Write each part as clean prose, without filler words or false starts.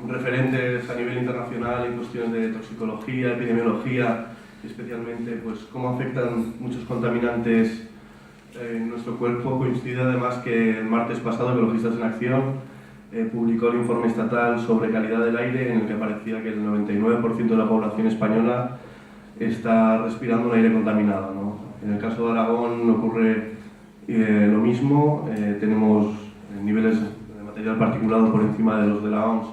referentes a nivel internacional en cuestiones de toxicología, epidemiología, especialmente pues, cómo afectan muchos contaminantes en nuestro cuerpo. Coincide además que el martes pasado Ecologistas en Acción publicó el informe estatal sobre calidad del aire, en el que parecía que el 99% de la población española está respirando un aire contaminado, ¿no? En el caso de Aragón ocurre lo mismo. Tenemos niveles de material particulado por encima de los de la OMS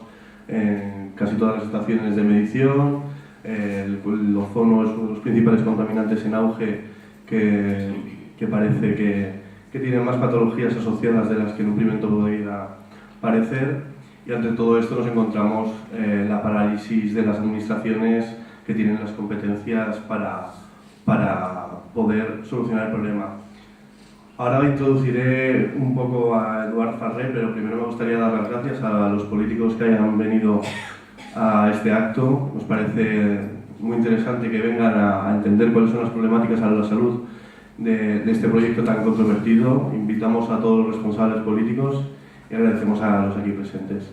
en casi todas las estaciones de medición. El ozono es uno de los principales contaminantes en auge que parece que tienen más patologías asociadas de las que en un primer momento podría parecer. Y ante todo esto nos encontramos la parálisis de las administraciones que tienen las competencias para poder solucionar el problema. Ahora introduciré un poco a Eduard Farré, pero primero me gustaría dar las gracias a los políticos que hayan venido a este acto. Nos parece muy interesante que vengan a entender cuáles son las problemáticas a la salud de este proyecto tan controvertido. Invitamos a todos los responsables políticos y agradecemos a los aquí presentes.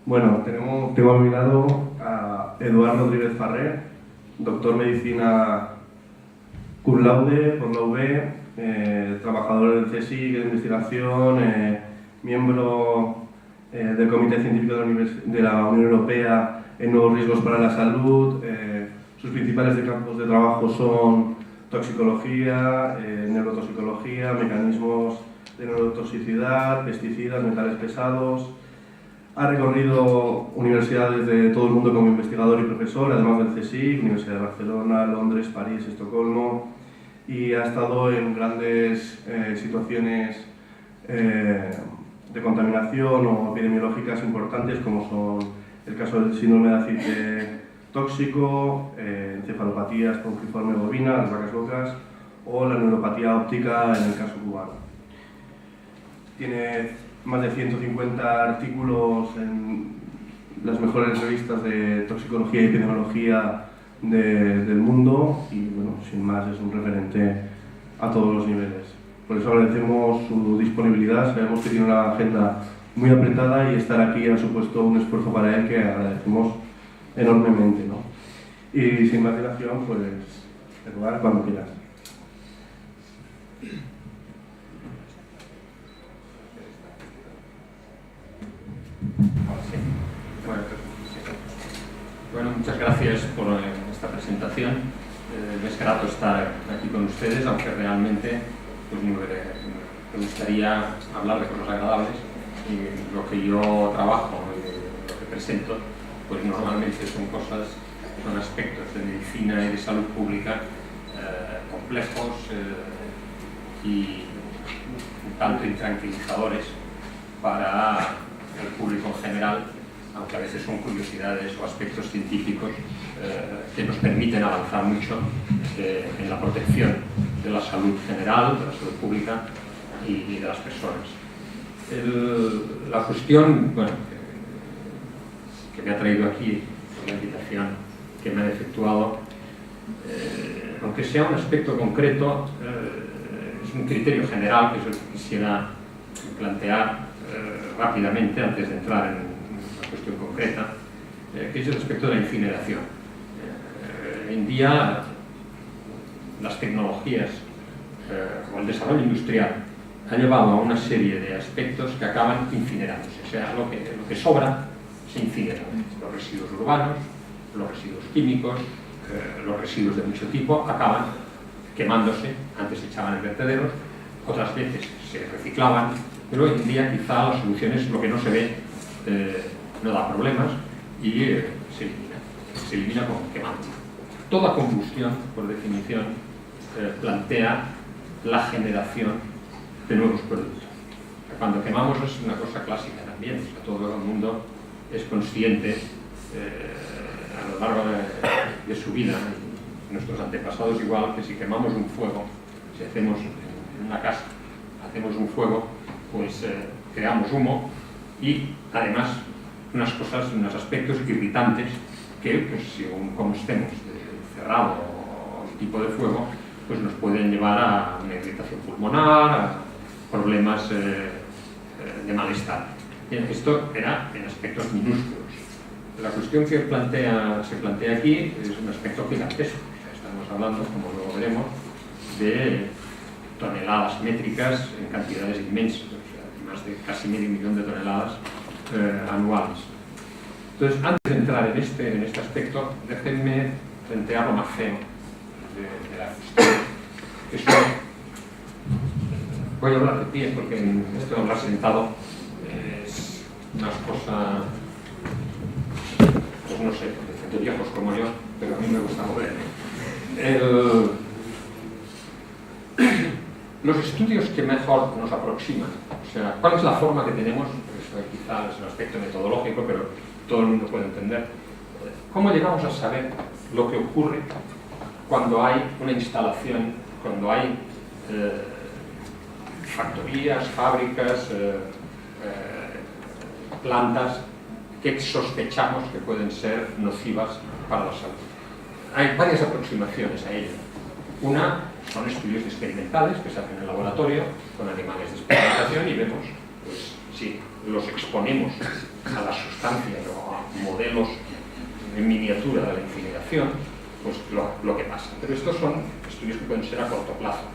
Bueno, tengo a mi lado a Eduard Rodríguez Farré, doctor en medicina cum laude por la UB, trabajador del CSIC de investigación, miembro del Comité Científico de la Unión Europea en nuevos riesgos para la salud. Sus principales campos de trabajo son toxicología, neurotoxicología, mecanismos de neurotoxicidad, pesticidas, metales pesados. Ha recorrido universidades de todo el mundo como investigador y profesor, además del CSIC, Universidad de Barcelona, Londres, París, Estocolmo, y ha estado en grandes situaciones de contaminación o epidemiológicas importantes, como son el caso del síndrome de acite tóxico, encefalopatías espongiforme bovina, las vacas locas, o la neuropatía óptica en el caso cubano. Tiene más de 150 artículos en las mejores revistas de toxicología y epidemiología del mundo y, bueno, sin más, es un referente a todos los niveles. Por eso agradecemos su disponibilidad. Sabemos que tiene una agenda muy apretada y estar aquí ha supuesto un esfuerzo para él que agradecemos enormemente, ¿no? Y sin más dilación, pues, Eduard, cuando quieras. Bueno, muchas gracias por esta presentación. Es grato estar aquí con ustedes, aunque realmente pues, me gustaría hablar de cosas agradables. Y lo que yo trabajo y lo que presento, pues normalmente son aspectos de medicina y de salud pública complejos y un tanto intranquilizadores para el público en general, aunque a veces son curiosidades o aspectos científicos que nos permiten avanzar mucho en la protección de la salud general, de la salud pública y de las personas. La cuestión que me ha traído aquí, la invitación que me han efectuado, aunque sea un aspecto concreto, es un criterio general que yo quisiera plantear rápidamente antes de entrar en una cuestión concreta, que es el aspecto de la incineración. Hoy en día las tecnologías o el desarrollo industrial ha llevado a una serie de aspectos que acaban incinerándose, o sea, lo que sobra se incinera. Los residuos urbanos, los residuos químicos, los residuos de mucho tipo acaban quemándose. Antes se echaban en vertederos, otras veces se reciclaban, pero hoy en día quizá la solución es lo que no se ve, no da problemas y se elimina como quemando. Toda combustión, por definición, plantea la generación de nuevos productos. Cuando quemamos es una cosa clásica también, todo el mundo es consciente a lo largo de su vida, nuestros antepasados igual, que si quemamos un fuego, si hacemos en una casa, hacemos un fuego, pues creamos humo y además unos aspectos irritantes que, pues, según cómo estemos cerrado o el tipo de fuego, pues nos pueden llevar a una irritación pulmonar, a problemas de malestar. Bien, esto era en aspectos minúsculos. La cuestión que se plantea aquí es un aspecto gigantesco. O sea, estamos hablando, como luego veremos, de toneladas métricas en cantidades inmensas, o sea, más de casi 500 millones de toneladas anuales. Entonces, antes de entrar en este aspecto, déjenme plantear lo más feo de la cuestión. Eso, voy a hablar de pie porque esto de hablar sentado es una cosa, pues no sé, de viejos como yo, pero a mí me gusta moverme. Los estudios que mejor nos aproximan, o sea, ¿cuál es la forma que tenemos? Esto quizá es un aspecto metodológico, pero todo el mundo puede entender. ¿Cómo llegamos a saber lo que ocurre cuando hay una instalación, cuando hay factorías, fábricas, plantas que sospechamos que pueden ser nocivas para la salud? Hay varias aproximaciones a ello. Una son estudios experimentales que se hacen en el laboratorio con animales de experimentación y vemos, pues, si los exponemos a las sustancias o a modelos en miniatura de la incineración, pues lo que pasa. Pero estos son estudios que pueden ser a corto plazo.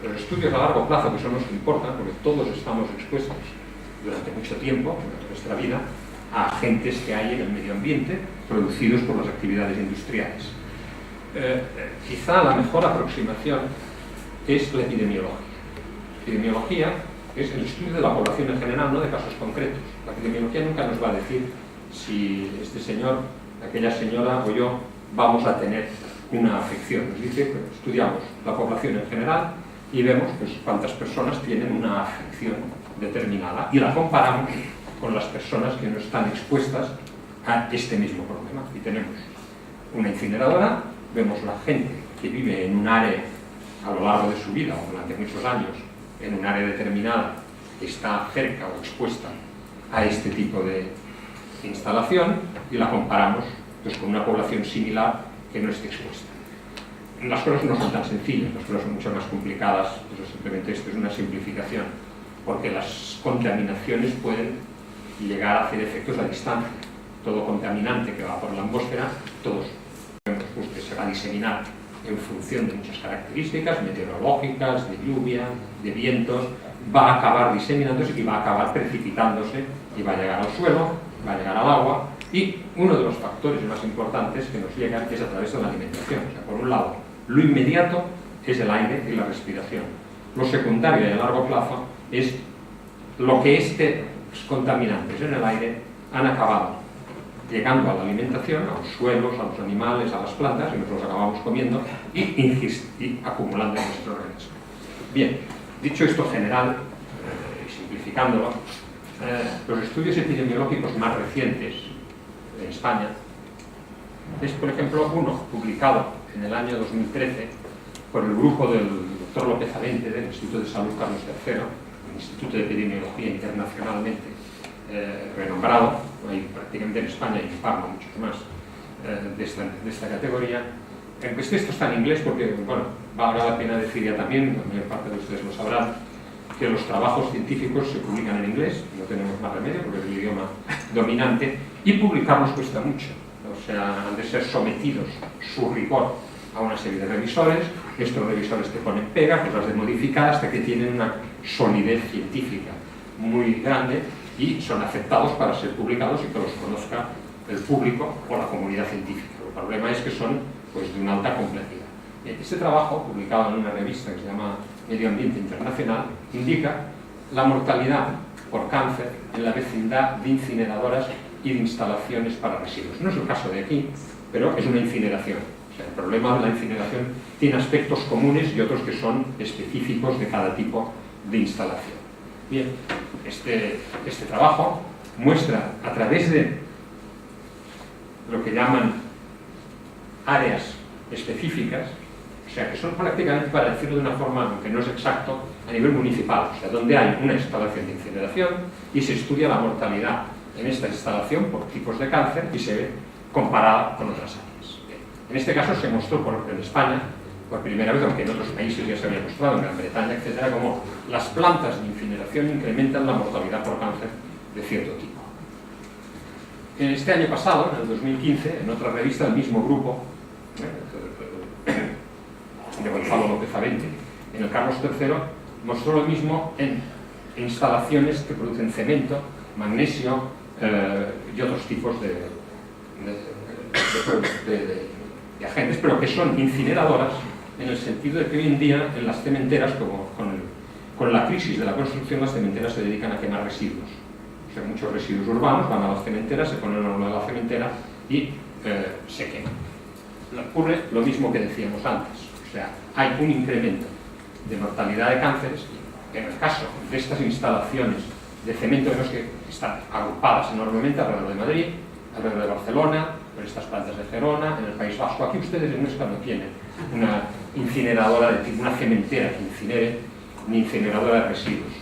Los estudios a largo plazo, que son los que importan, porque todos estamos expuestos durante mucho tiempo, durante nuestra vida, a agentes que hay en el medio ambiente producidos por las actividades industriales. Quizá la mejor aproximación es la epidemiología. La epidemiología es el estudio de la población en general, no de casos concretos. La epidemiología nunca nos va a decir si este señor, aquella señora o yo vamos a tener una afección. Nos dice que estudiamos la población en general y vemos, pues, cuántas personas tienen una afección determinada y la comparamos con las personas que no están expuestas a este mismo problema. Y tenemos una incineradora, vemos la gente que vive en un área a lo largo de su vida o durante muchos años en un área determinada que está cerca o expuesta a este tipo de instalación y la comparamos, pues, con una población similar que no esté expuesta. Las cosas no son tan sencillas, las cosas son mucho más complicadas, pero simplemente esto es una simplificación, porque las contaminaciones pueden llegar a hacer efectos a distancia. Todo contaminante que va por la atmósfera, todos vemos, pues, que se va a diseminar en función de muchas características meteorológicas, de lluvia, de vientos, va a acabar diseminándose y va a acabar precipitándose y va a llegar al suelo, va a llegar al agua, y uno de los factores más importantes que nos llegan es a través de la alimentación. O sea, por un lado, lo inmediato es el aire y la respiración. Lo secundario y a largo plazo es lo que estos contaminantes en el aire han acabado llegando a la alimentación, a los suelos, a los animales, a las plantas, y nosotros acabamos comiendo y acumulando en nuestro organismo. Bien, dicho esto general, y simplificándolo, los estudios epidemiológicos más recientes en España es, por ejemplo, uno publicado en el año 2013 por el grupo del doctor López Avente del Instituto de Salud Carlos III, el Instituto de Epidemiología internacionalmente renombrado, hay prácticamente en España y en Parma muchos más de esta categoría. Esto está en inglés porque, bueno, valdrá la pena decir ya también, la mayor parte de ustedes lo sabrán, que los trabajos científicos se publican en inglés, no tenemos más remedio porque es el idioma dominante, y publicarlos cuesta mucho. O sea, han de ser sometidos su rigor a una serie de revisores, estos revisores te ponen pegas, los has de modificar hasta que tienen una solidez científica muy grande y son aceptados para ser publicados y que los conozca el público o la comunidad científica. El problema es que son, pues, de una alta complejidad. Este trabajo, publicado en una revista que se llama Medio Ambiente Internacional, indica la mortalidad por cáncer en la vecindad de incineradoras y de instalaciones para residuos. No es el caso de aquí, pero es una incineración. O sea, el problema de la incineración tiene aspectos comunes y otros que son específicos de cada tipo de instalación. Bien, este trabajo muestra a través de lo que llaman áreas específicas, o sea, que son prácticamente, para decirlo de una forma, aunque no es exacto, a nivel municipal, o sea, donde hay una instalación de incineración y se estudia la mortalidad en esta instalación por tipos de cáncer y se ve comparada con otras áreas. En este caso se mostró en España, por primera vez, aunque en otros países ya se había mostrado, en Gran Bretaña, etcétera, como las plantas de incineración incrementan la mortalidad por cáncer de cierto tipo. En este año pasado, en el 2015, en otra revista del mismo grupo, de Gonzalo López Avente, en el Carlos III, mostró lo mismo en instalaciones que producen cemento, magnesio y otros tipos de agentes, pero que son incineradoras, en el sentido de que hoy en día en las cementeras, como con la crisis de la construcción, las cementeras se dedican a quemar residuos. O sea, muchos residuos urbanos van a las cementeras, se ponen a la cementera y se queman. Ocurre lo mismo que decíamos antes, o sea, hay un incremento de mortalidad de cánceres. En el caso de estas instalaciones de cemento, vemos que están agrupadas enormemente alrededor de Madrid, alrededor de Barcelona, por estas plantas de Gerona, en el País Vasco. Aquí ustedes en Huesca no tienen una incineradora de tipo, una cementera que incinere, ni incineradora de residuos,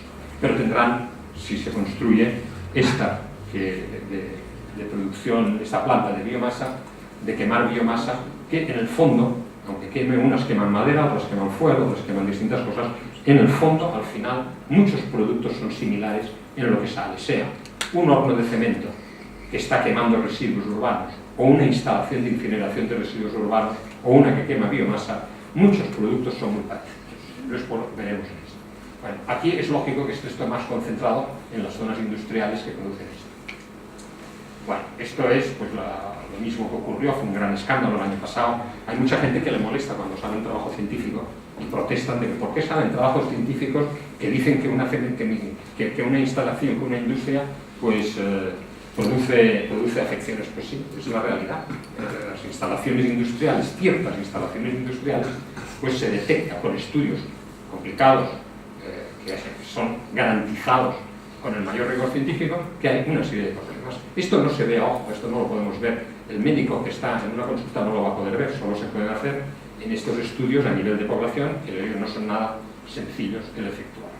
pero tendrán, si se construye esta de producción, esta planta de biomasa, de quemar biomasa, que en el fondo, aunque unas queman madera, otras queman fuego, otras queman distintas cosas, en el fondo, al final, muchos productos son similares en lo que sale, sea un horno de cemento que está quemando residuos urbanos, o una instalación de incineración de residuos urbanos, o una que quema biomasa, muchos productos son muy parecidos. Después veremos en esto. Bueno, aquí es lógico que esto esté más concentrado en las zonas industriales que producen esto. Bueno, esto es pues, lo mismo que ocurrió, fue un gran escándalo el año pasado. Hay mucha gente que le molesta cuando sale un trabajo científico y protestan de que por qué salen trabajos científicos que dicen que una instalación, que una industria, pues produce afecciones. Pues sí, es la realidad. Las instalaciones industriales, ciertas instalaciones industriales, pues se detecta con estudios complicados, que son garantizados con el mayor rigor científico, que hay una serie de problemas. Esto no se ve a ojo, esto no lo podemos ver. El médico que está en una consulta no lo va a poder ver, solo se pueden hacer en estos estudios a nivel de población, que no son nada sencillos el efectuar.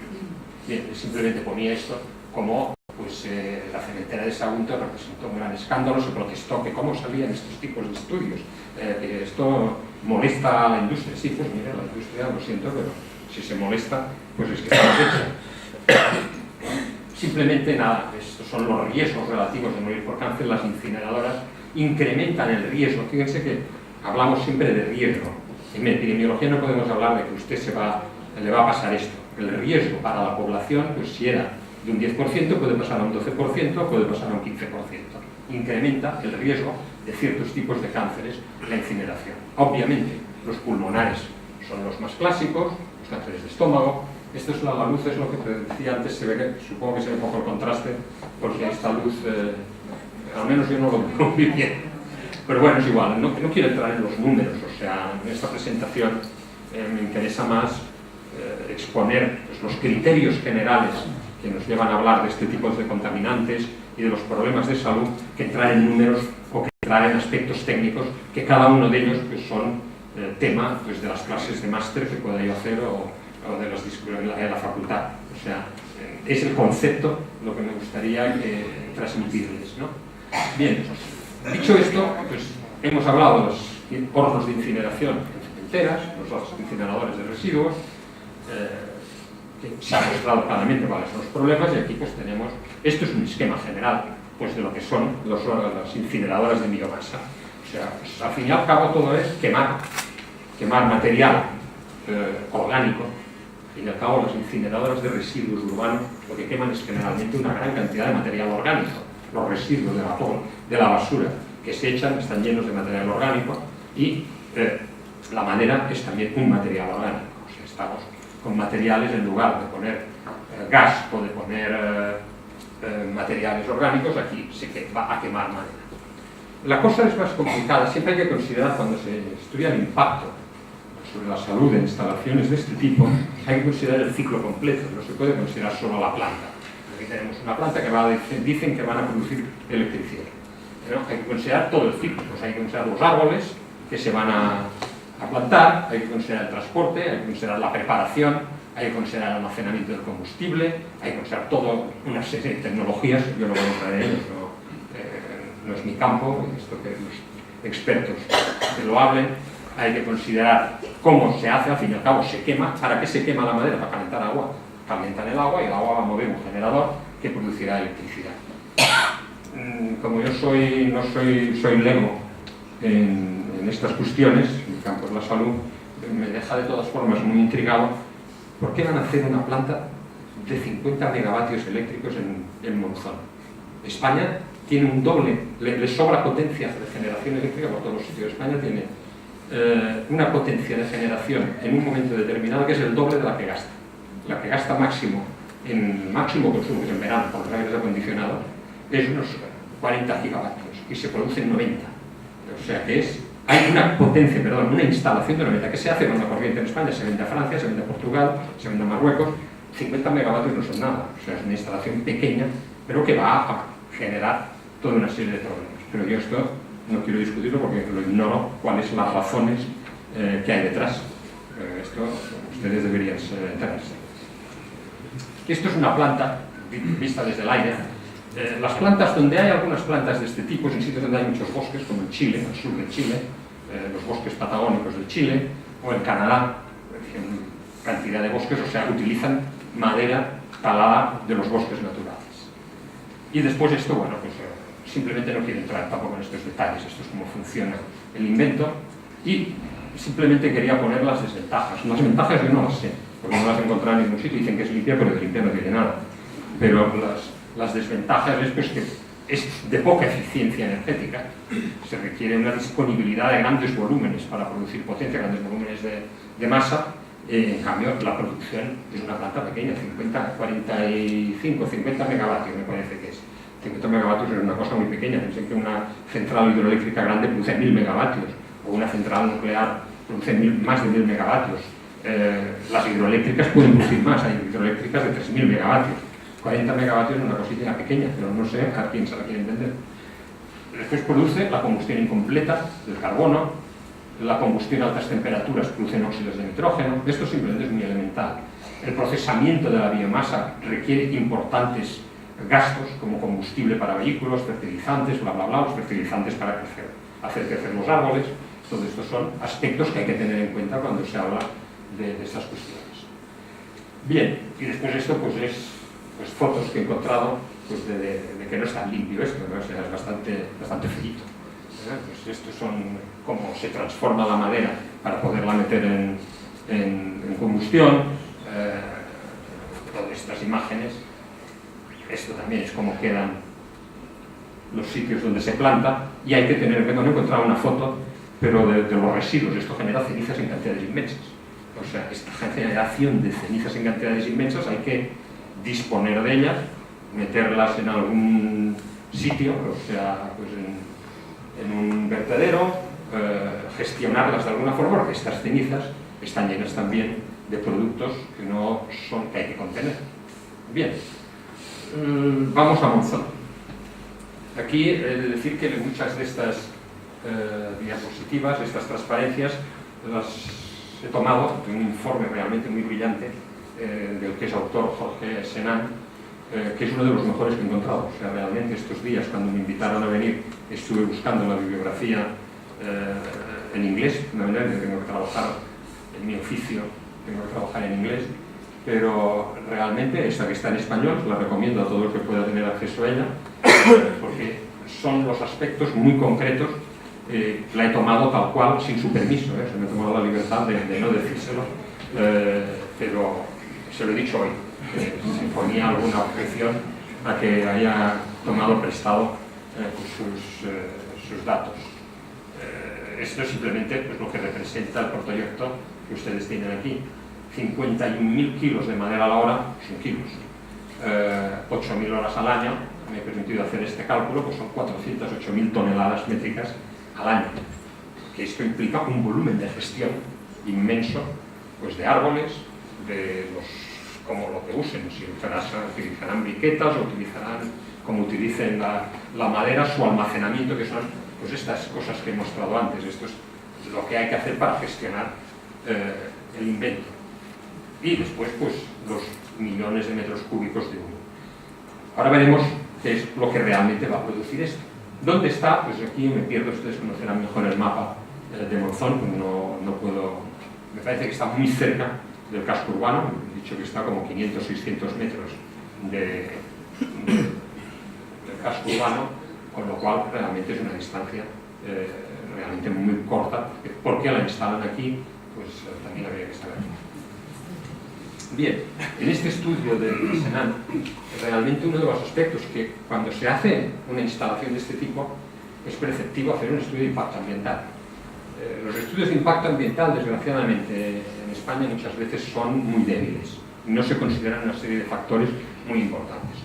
Bien, simplemente ponía esto como pues, la cementera de Sagunto representó un gran escándalo, se protestó que cómo salían estos tipos de estudios, que esto molesta a la industria. Sí, pues mire, la industria, lo siento, pero si se molesta, pues es que está mal hecho. Simplemente nada, estos son los riesgos relativos de morir por cáncer. Las incineradoras incrementan el riesgo. Fíjense que hablamos siempre de riesgo. En epidemiología no podemos hablar de que usted le va a pasar esto. El riesgo para la población, pues si era de un 10%, puede pasar a un 12%, puede pasar a un 15%. Incrementa el riesgo de ciertos tipos de cánceres la incineración. Obviamente, los pulmonares son los más clásicos, los cánceres de estómago. Esto es la luz, es lo que te decía antes, supongo que se ve un poco el contraste, porque esta luz, al menos yo no lo veo muy bien. Pero bueno, es igual, no quiero entrar en los números, o sea, en esta presentación me interesa más exponer pues, los criterios generales que nos llevan a hablar de este tipo de contaminantes y de los problemas de salud, que entrar en números o que entrar en aspectos técnicos, que cada uno de ellos pues, son tema pues, de las clases de máster que pueda yo hacer o de la facultad. O sea, es el concepto lo que me gustaría transmitirles, ¿no? Bien, dicho esto, pues hemos hablado de los hornos de incineración en cementeras, los incineradores de residuos, que se ha mostrado claramente cuáles son los problemas, y aquí pues tenemos, esto es un esquema general pues de lo que son las incineradoras de biomasa. O sea, pues, al fin y al cabo todo es quemar material orgánico. Al fin y al cabo las incineradoras de residuos urbanos lo que queman es generalmente una gran cantidad de material orgánico. Los residuos de la basura que se echan están llenos de material orgánico y la madera es también un material orgánico. O sea, estamos con materiales, en lugar de poner gas o de poner materiales orgánicos, aquí se va a quemar madera. La cosa es más complicada, siempre hay que considerar cuando se estudia el impacto sobre la salud de instalaciones de este tipo, hay que considerar el ciclo completo, no se puede considerar solo la planta. Aquí tenemos una planta que dicen que van a producir electricidad. ¿No? Hay que considerar todo el ciclo, pues hay que considerar los árboles que se van a plantar, hay que considerar el transporte, hay que considerar la preparación, hay que considerar el almacenamiento del combustible, hay que considerar toda una serie de tecnologías. Yo no voy a entrar en ellos, no es mi campo, esto que los expertos que lo hablen. Hay que considerar cómo se hace, al fin y al cabo se quema. ¿Para qué se quema la madera? Para calentar agua. Calientan el agua y el agua va a mover un generador que producirá electricidad. Como yo soy lego en estas cuestiones, en el campo de la salud, me deja de todas formas muy intrigado. ¿Por qué van a hacer una planta de 50 megavatios eléctricos en Monzón? España tiene un doble, le sobra potencia de generación eléctrica por todos los sitios. España tiene una potencia de generación en un momento determinado que es el doble de la que gasta. La que gasta máximo, en máximo consumo, que es en verano, con los aires acondicionados, es unos 40 gigavatios y se producen 90. O sea que hay una potencia, una instalación de 90 que se hace con la corriente en España, se vende a Francia, se vende a Portugal, se vende a Marruecos. 50 megavatios no son nada, o sea, es una instalación pequeña, pero que va a generar toda una serie de problemas. Pero yo esto no quiero discutirlo porque lo ignoro, cuáles son las razones que hay detrás. Esto ustedes deberían enterarse. Esto es una planta vista desde el aire. Las plantas, donde hay algunas plantas de este tipo, en sitios donde hay muchos bosques, como en Chile, al sur de Chile, los bosques patagónicos de Chile, o en Canadá, cantidad de bosques, o sea, utilizan madera talada de los bosques naturales. Y después esto, bueno, pues simplemente no quiero entrar tampoco en estos detalles, esto es cómo funciona el invento, y simplemente quería poner las desventajas. Las ventajas yo no las sé, porque no las he encontrado en ningún sitio, dicen que es limpia, pero de limpia no tiene nada. Pero las desventajas es pues, que es de poca eficiencia energética, se requiere una disponibilidad de grandes volúmenes para producir potencia, grandes volúmenes de masa. En cambio, la producción es una planta pequeña, 45, 50 megavatios me parece que es. 50 megavatios es una cosa muy pequeña. Piensen que una central hidroeléctrica grande produce 1000 megavatios, o una central nuclear produce más de 1000 megavatios. Las hidroeléctricas pueden producir más, hay hidroeléctricas de 3000 megavatios. 40 megavatios es una cosita pequeña, pero no sé a quién se la quiere entender. Después produce la combustión incompleta del carbono, la combustión a altas temperaturas produce óxidos de nitrógeno. Esto simplemente es muy elemental. El procesamiento de la biomasa requiere importantes gastos como combustible para vehículos, fertilizantes, bla bla bla, los fertilizantes para hacer crecer los árboles. Todos estos son aspectos que hay que tener en cuenta cuando se habla de estas cuestiones. Bien, y después esto pues es fotos que he encontrado pues de que no es tan limpio esto, ¿no? O sea, es bastante feíto. Pues estos son cómo se transforma la madera para poderla meter en combustión. Todas estas imágenes. Esto también es cómo quedan los sitios donde se planta, y hay que tener en cuenta, no he encontrado una foto, pero de los residuos. Esto genera cenizas en cantidades inmensas. O sea, esta generación de cenizas en cantidades inmensas hay que disponer de ellas, meterlas en algún sitio, o sea, pues en un vertedero, gestionarlas de alguna forma, porque estas cenizas están llenas también de productos que hay que contener. Bien, vamos a Monzón. Aquí he de decir que muchas de estas diapositivas, estas transparencias, las he tomado de un informe realmente muy brillante del que es autor Jorge Senan, que es uno de los mejores que he encontrado. O sea, realmente estos días, cuando me invitaron a venir, estuve buscando la bibliografía en inglés. De manera que tengo que trabajar en mi oficio, tengo que trabajar en inglés, pero realmente esta que está en español la recomiendo a todo el que pueda tener acceso a ella, porque son los aspectos muy concretos. La he tomado tal cual, sin su permiso, se me ha tomado la libertad de no decírselo, pero se lo he dicho hoy. Si ponía alguna objeción a que haya tomado prestado sus datos. Esto es simplemente pues, lo que representa el proyecto que ustedes tienen aquí. 51.000 kilos de madera a la hora, son kilos, 8.000 horas al año. Me he permitido hacer este cálculo, pues son 408.000 toneladas métricas al año, que esto implica un volumen de gestión inmenso, pues de árboles, como lo que usen, si utilizarán briquetas o utilizarán, como utilicen la madera, su almacenamiento, que son pues estas cosas que he mostrado antes. Esto es lo que hay que hacer para gestionar el invento. Y después, pues, los millones de metros cúbicos de humo. Ahora veremos qué es lo que realmente va a producir esto. ¿Dónde está? Pues aquí me pierdo, ustedes conocerán mejor el mapa de Monzón, pues no puedo... Me parece que está muy cerca del casco urbano, he dicho que está como 500-600 metros del casco urbano, con lo cual realmente es una distancia realmente muy corta. ¿Por qué la instalan aquí? Pues también habría que saber. Bien, en este estudio de Senan, realmente uno de los aspectos que cuando se hace una instalación de este tipo es preceptivo hacer un estudio de impacto ambiental. Los estudios de impacto ambiental, desgraciadamente, en España muchas veces son muy débiles. No se consideran una serie de factores muy importantes.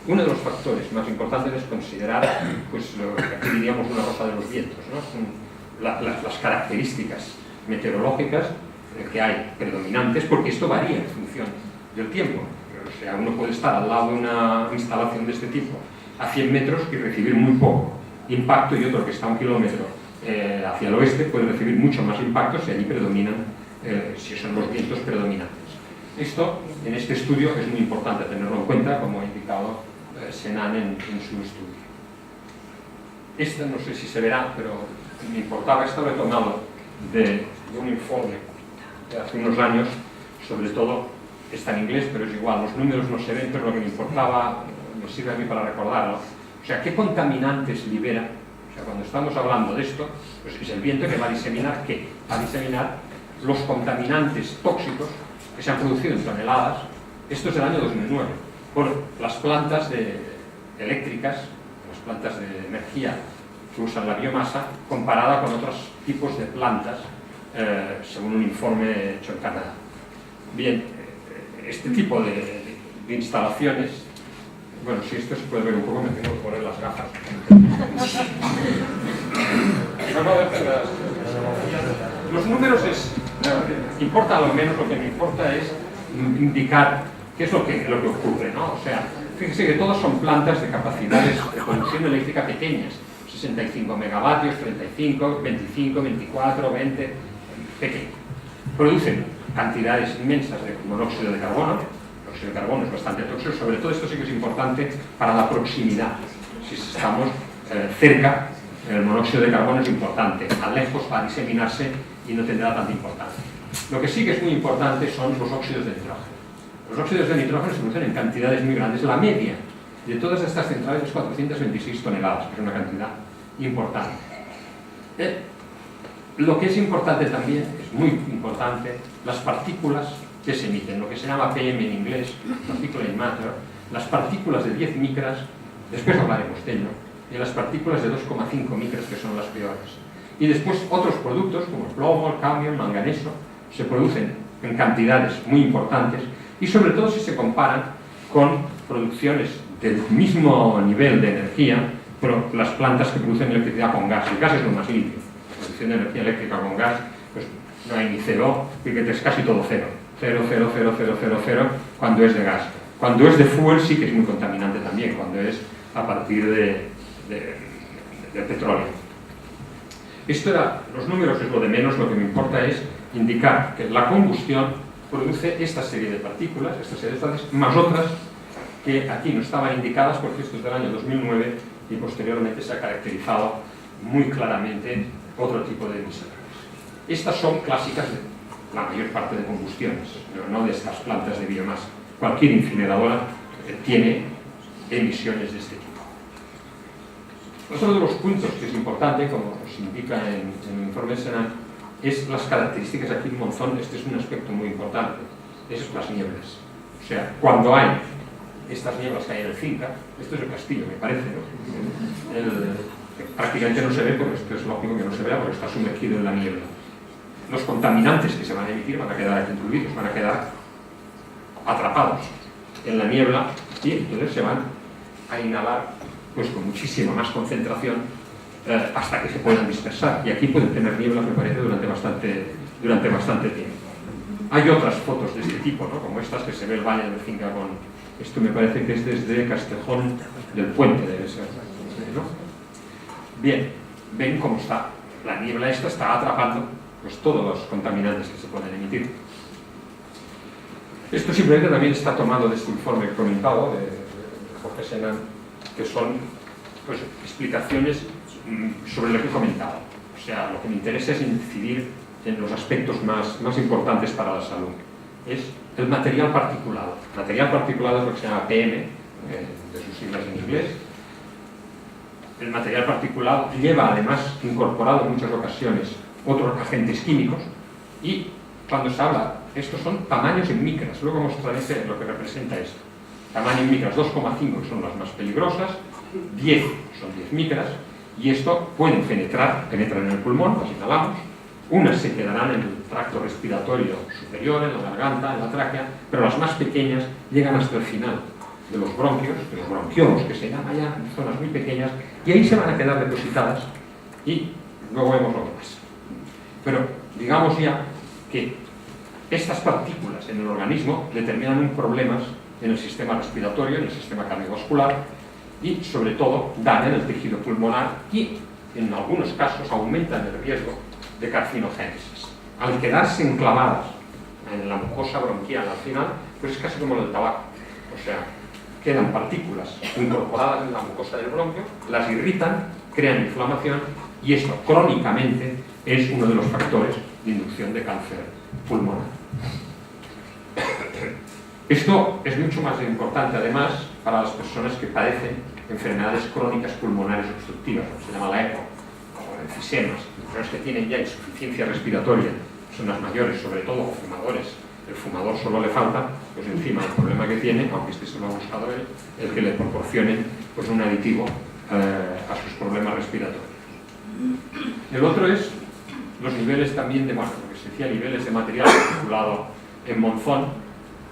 Uno de los factores más importantes es considerar, pues, lo que aquí diríamos una rosa de los vientos, ¿no? Las características meteorológicas que hay predominantes, porque esto varía en función del tiempo. O sea, uno puede estar al lado de una instalación de este tipo a 100 metros y recibir muy poco impacto, y otro que está a 1 kilómetro hacia el oeste puede recibir mucho más impacto si allí predominan, si son los vientos predominantes. Esto, en este estudio, es muy importante tenerlo en cuenta, como ha indicado Senan en su estudio. Esta no sé si se verá, pero me importaba, esto lo he tomado de un informe de hace unos años, sobre todo está en inglés, pero es igual, los números no se ven, pero lo que me importaba, me sirve a mí para recordarlo. O sea, ¿qué contaminantes libera? O sea, cuando estamos hablando de esto, pues es el viento que va a diseminar, ¿qué? Va a diseminar los contaminantes tóxicos que se han producido en toneladas. Esto es del año 2009, por las plantas eléctricas, las plantas de energía que usan la biomasa, comparada con otros tipos de plantas, según un informe hecho en Canadá. Bien, este tipo de instalaciones, bueno, si esto se puede ver un poco, me tengo que poner las gafas. Los números importa lo menos, lo que me importa es indicar qué es lo que ocurre, ¿no? O sea, fíjese que todas son plantas de capacidades de producción eléctrica pequeñas, 65 megavatios, 35, 25, 24, 20, pequeño. Producen cantidades inmensas de monóxido de carbono. El monóxido de carbono es bastante tóxico, sobre todo esto sí que es importante para la proximidad. Si estamos cerca, el monóxido de carbono es importante, a lejos va a diseminarse y no tendrá tanta importancia. Lo que sí que es muy importante son los óxidos de nitrógeno. Los óxidos de nitrógeno se producen en cantidades muy grandes. La media de todas estas centrales es 426 toneladas, que es una cantidad importante. Lo que es importante también, es muy importante, las partículas que se emiten, lo que se llama PM en inglés, particulate matter, las partículas de 10 micras, después hablaremos de ello, y las partículas de 2,5 micras, que son las peores. Y después otros productos, como el plomo, el cadmio, el manganeso, se producen en cantidades muy importantes, y sobre todo si se comparan con producciones del mismo nivel de energía, pero las plantas que producen electricidad con gas. El gas es lo más limpio. La producción de energía eléctrica con gas, pues no hay ni cero, porque es casi todo cero. 0,00000, cuando es de gas. Cuando es de fuel sí que es muy contaminante también, cuando es a partir de petróleo. Esto era, los números es lo de menos, lo que me importa es indicar que la combustión produce esta serie de partículas, esta serie de sustancias, más otras que aquí no estaban indicadas porque esto es del año 2009 y posteriormente se ha caracterizado muy claramente otro tipo de emisiones. Estas son clásicas de la mayor parte de combustiones, pero no de estas plantas de biomasa. Cualquier incineradora tiene emisiones de este tipo. Otro de los puntos que es importante, como os indica en el informe Senan, es las características aquí en Monzón. Este es un aspecto muy importante, es las nieblas. O sea, cuando hay estas nieblas que hay en el Cinca, esto es el castillo, me parece, ¿no? Prácticamente no se ve, porque esto es lógico que no se vea, porque está sumergido en la niebla. Los contaminantes que se van a emitir van a quedar aquí incluidos, van a quedar atrapados en la niebla y entonces se van a inhalar pues con muchísima más concentración hasta que se puedan dispersar. Y aquí pueden tener nieblas, me parece, durante bastante tiempo. Hay otras fotos de este tipo, ¿no? Como estas que se ve el valle del Cinca con... Esto me parece que es desde Castejón del Puente, debe ser, ¿no? Bien, ven cómo está. La niebla esta está atrapando pues todos los contaminantes que se pueden emitir. Esto simplemente también está tomado de este informe que he comentado, de Jorge Senan, que son pues, explicaciones sobre lo que he comentado. O sea, lo que me interesa es incidir en los aspectos más importantes para la salud. Es el material particulado. El material particulado es lo que se llama PM, de sus siglas en inglés. El material particulado lleva además incorporado en muchas ocasiones otros agentes químicos, y cuando se habla, estos son tamaños en micras, luego mostraré lo que representa esto. Tamaño en micras 2,5, que son las más peligrosas, 10 son 10 micras, y esto pueden penetran en el pulmón, las inhalamos, unas se quedarán en el tracto respiratorio superior, en la garganta, en la tráquea, pero las más pequeñas llegan hasta el final de los bronquios, de los bronquiolos, que se llaman ya en zonas muy pequeñas, y ahí se van a quedar depositadas, y luego vemos lo que pasa. Pero digamos ya que estas partículas en el organismo determinan problemas en el sistema respiratorio, en el sistema cardiovascular, y sobre todo dañan el tejido pulmonar y en algunos casos aumentan el riesgo de carcinogénesis. Al quedarse enclavadas en la mucosa bronquial al final, pues es casi como el tabaco, o sea, quedan partículas incorporadas en la mucosa del bronquio, las irritan, crean inflamación, y esto crónicamente es uno de los factores de inducción de cáncer pulmonar. Esto es mucho más importante además para las personas que padecen enfermedades crónicas pulmonares obstructivas, se llama la EPO, o enfisemas, personas que tienen ya insuficiencia respiratoria, son las mayores, sobre todo fumadores. El fumador solo le falta, pues encima el problema que tiene, aunque este se lo ha buscado él, el que le proporcionen pues, un aditivo a sus problemas respiratorios. El otro es los niveles también de, bueno, lo que se decía, niveles de material particulado en Monzón,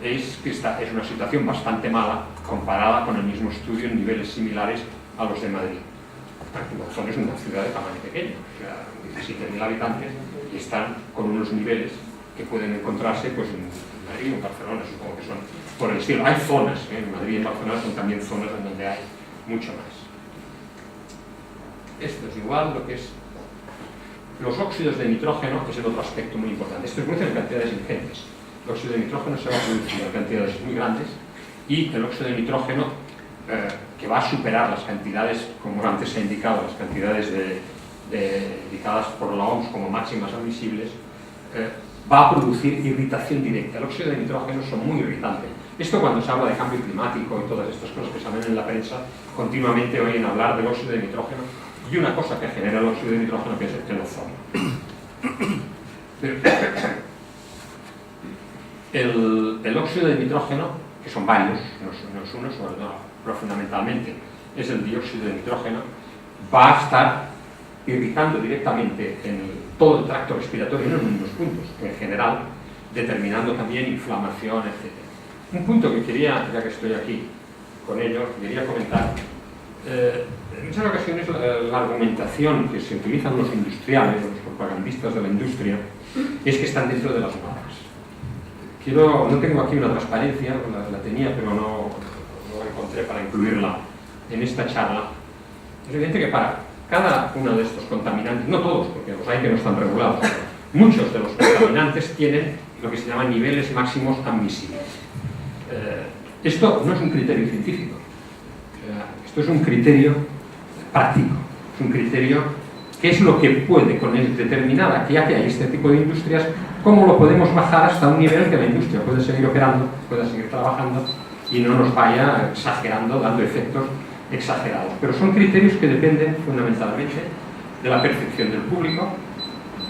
es que esta es una situación bastante mala comparada con el mismo estudio en niveles similares a los de Madrid. Monzón es una ciudad de tamaño pequeño, o sea, 17.000 habitantes, y están con unos niveles que pueden encontrarse pues, en Madrid o en Barcelona, supongo que son por el estilo. Hay zonas, en Madrid y en Barcelona son también zonas en donde hay mucho más. Esto es igual lo que es los óxidos de nitrógeno, que es el otro aspecto muy importante. Esto se produce en cantidades ingentes. El óxido de nitrógeno se va a producir en cantidades muy grandes, y el óxido de nitrógeno, que va a superar las cantidades, como antes se ha indicado, las cantidades indicadas por la OMS como máximas admisibles, va a producir irritación directa. El óxido de nitrógeno son muy irritantes. Esto cuando se habla de cambio climático y todas estas cosas que salen en la prensa, continuamente oyen hablar del óxido de nitrógeno, y una cosa que genera el óxido de nitrógeno que es el ozono. El óxido de nitrógeno, que son varios, no es uno, pero fundamentalmente es el dióxido de nitrógeno, va a estar irritando directamente en todo el tracto respiratorio, no en unos puntos, en general, determinando también inflamación, etc. Un punto que quería, ya que estoy aquí con ello, quería comentar. En muchas ocasiones la argumentación que se utilizan los industriales, los propagandistas de la industria, es que están dentro de las normas. No tengo aquí una transparencia, la tenía, pero no la encontré para incluirla en esta charla. Es evidente que para cada uno de estos contaminantes, no todos, porque los hay que no están regulados, muchos de los contaminantes tienen lo que se llaman niveles máximos admisibles. Esto no es un criterio científico, esto es un criterio práctico, es un criterio que es lo que puede, con determinada, que ya que hay este tipo de industrias, cómo lo podemos bajar hasta un nivel que la industria puede seguir operando, pueda seguir trabajando y no nos vaya exagerando, dando efectos exagerados. Pero son criterios que dependen fundamentalmente de la percepción del público,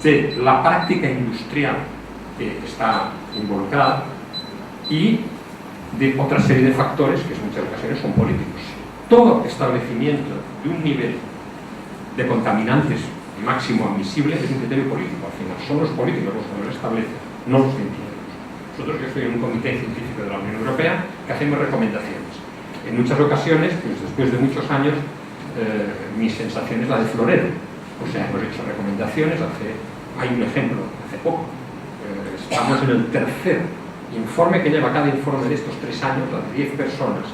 de la práctica industrial que está involucrada y de otra serie de factores que en muchas ocasiones son políticos. Todo establecimiento de un nivel de contaminantes máximo admisible es un criterio político. Al final son los políticos los que lo establecen, no los científicos. Nosotros, yo estoy en un comité científico de la Unión Europea que hacemos recomendaciones. En muchas ocasiones, pues después de muchos años, mi sensación es la de florero. O sea, hemos hecho recomendaciones, hay un ejemplo, hace poco. Estamos en el tercer informe que lleva cada informe de estos 3 años, las 10 personas.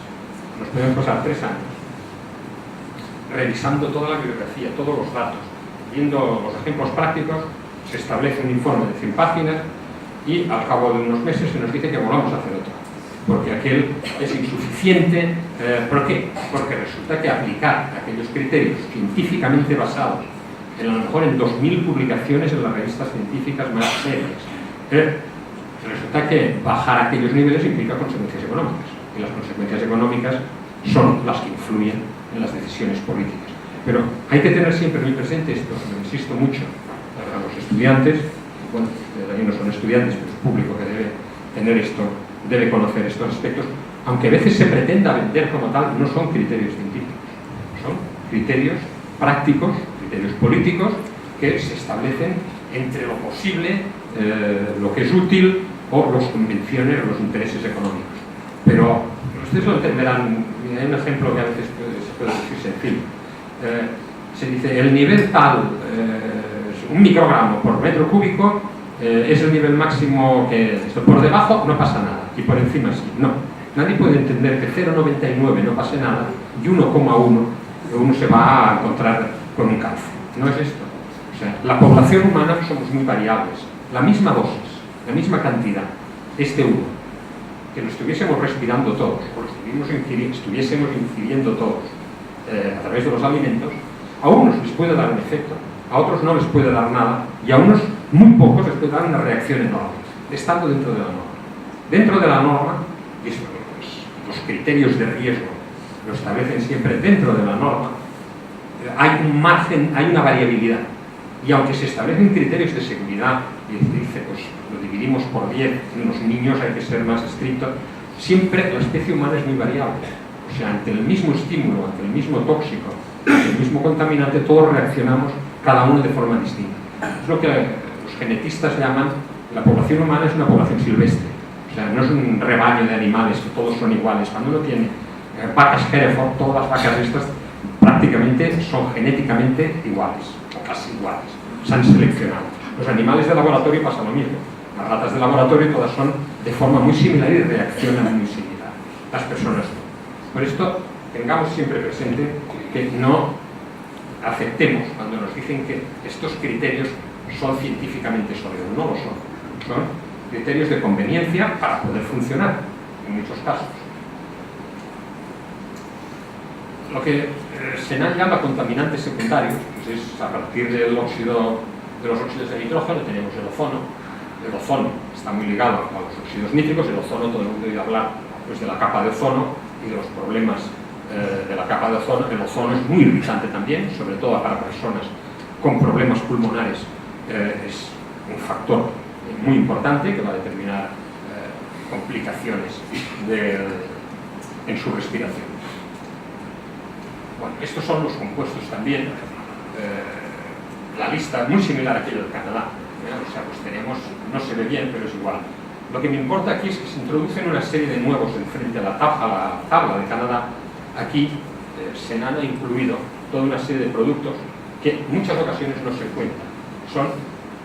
Nos pueden pasar 3 años revisando toda la bibliografía, todos los datos, viendo los ejemplos prácticos. Se establece un informe de 100 páginas y al cabo de unos meses se nos dice que volvamos a hacer otro, porque aquel es insuficiente. ¿Por qué? Porque resulta que aplicar aquellos criterios científicamente basados a lo mejor en 2000 publicaciones en las revistas científicas más serias, resulta que bajar aquellos niveles implica consecuencias económicas, y las consecuencias económicas son las que influyen en las decisiones políticas. Pero hay que tener siempre muy presente esto, lo insisto mucho a los estudiantes, bueno, también no son estudiantes, pero es público que debe tener esto, debe conocer estos aspectos, aunque a veces se pretenda vender como tal, no son criterios científicos, son criterios prácticos, criterios políticos, que se establecen entre lo posible, lo que es útil, o las convenciones o los intereses económicos. Pero ustedes lo entenderán. Hay un ejemplo que a veces se puede decir sencillo. Se dice, el nivel tal, un microgramo por metro cúbico, es el nivel máximo que esto. Por debajo no pasa nada, y por encima sí. No. Nadie puede entender que 0,99 no pase nada, y 1,1 uno se va a encontrar con un cáncer. No es esto. O sea, la población humana somos muy variables. La misma dosis, la misma cantidad, este humo, que lo estuviésemos respirando todos, o lo estuviésemos ingiriendo todos a través de los alimentos, a unos les puede dar un efecto, a otros no les puede dar nada, y a unos muy pocos les puede dar una reacción enorme, estando dentro de la norma. Dentro de la norma, y esto, los criterios de riesgo lo establecen siempre dentro de la norma, hay un margen, hay una variabilidad. Y aunque se establecen criterios de seguridad, y dice, pues lo dividimos por 10, en los niños hay que ser más estrictos, siempre la especie humana es muy variable. O sea, ante el mismo estímulo, ante el mismo tóxico, ante el mismo contaminante, todos reaccionamos, cada uno de forma distinta. Es lo que los genetistas llaman, la población humana es una población silvestre. O sea, no es un rebaño de animales que todos son iguales. Cuando uno tiene vacas Hereford, todas las vacas estas prácticamente son genéticamente iguales, o casi iguales, se han seleccionado. Los animales de laboratorio pasa lo mismo. Las ratas de laboratorio todas son de forma muy similar y reaccionan muy similar. Las personas no. Por esto, tengamos siempre presente que no aceptemos cuando nos dicen que estos criterios son científicamente sólidos. No lo son. Son criterios de conveniencia para poder funcionar, en muchos casos. Lo que Senan llama contaminantes secundarios, pues es a partir del óxido, de los óxidos de nitrógeno, tenemos el ozono. El ozono está muy ligado a los óxidos nítricos. El ozono, todo el mundo oído hablar pues, de la capa de ozono y de los problemas de la capa de ozono. El ozono es muy irritante también, sobre todo para personas con problemas pulmonares. Es un factor muy importante que va a determinar complicaciones en su respiración. Bueno, estos son los compuestos también. La lista muy similar a aquello del Canadá. O sea, pues tenemos, no se ve bien, pero es igual. Lo que me importa aquí es que se introducen una serie de nuevos frente a la tabla de Canadá. Aquí Senan ha incluido toda una serie de productos que en muchas ocasiones no se cuentan. Son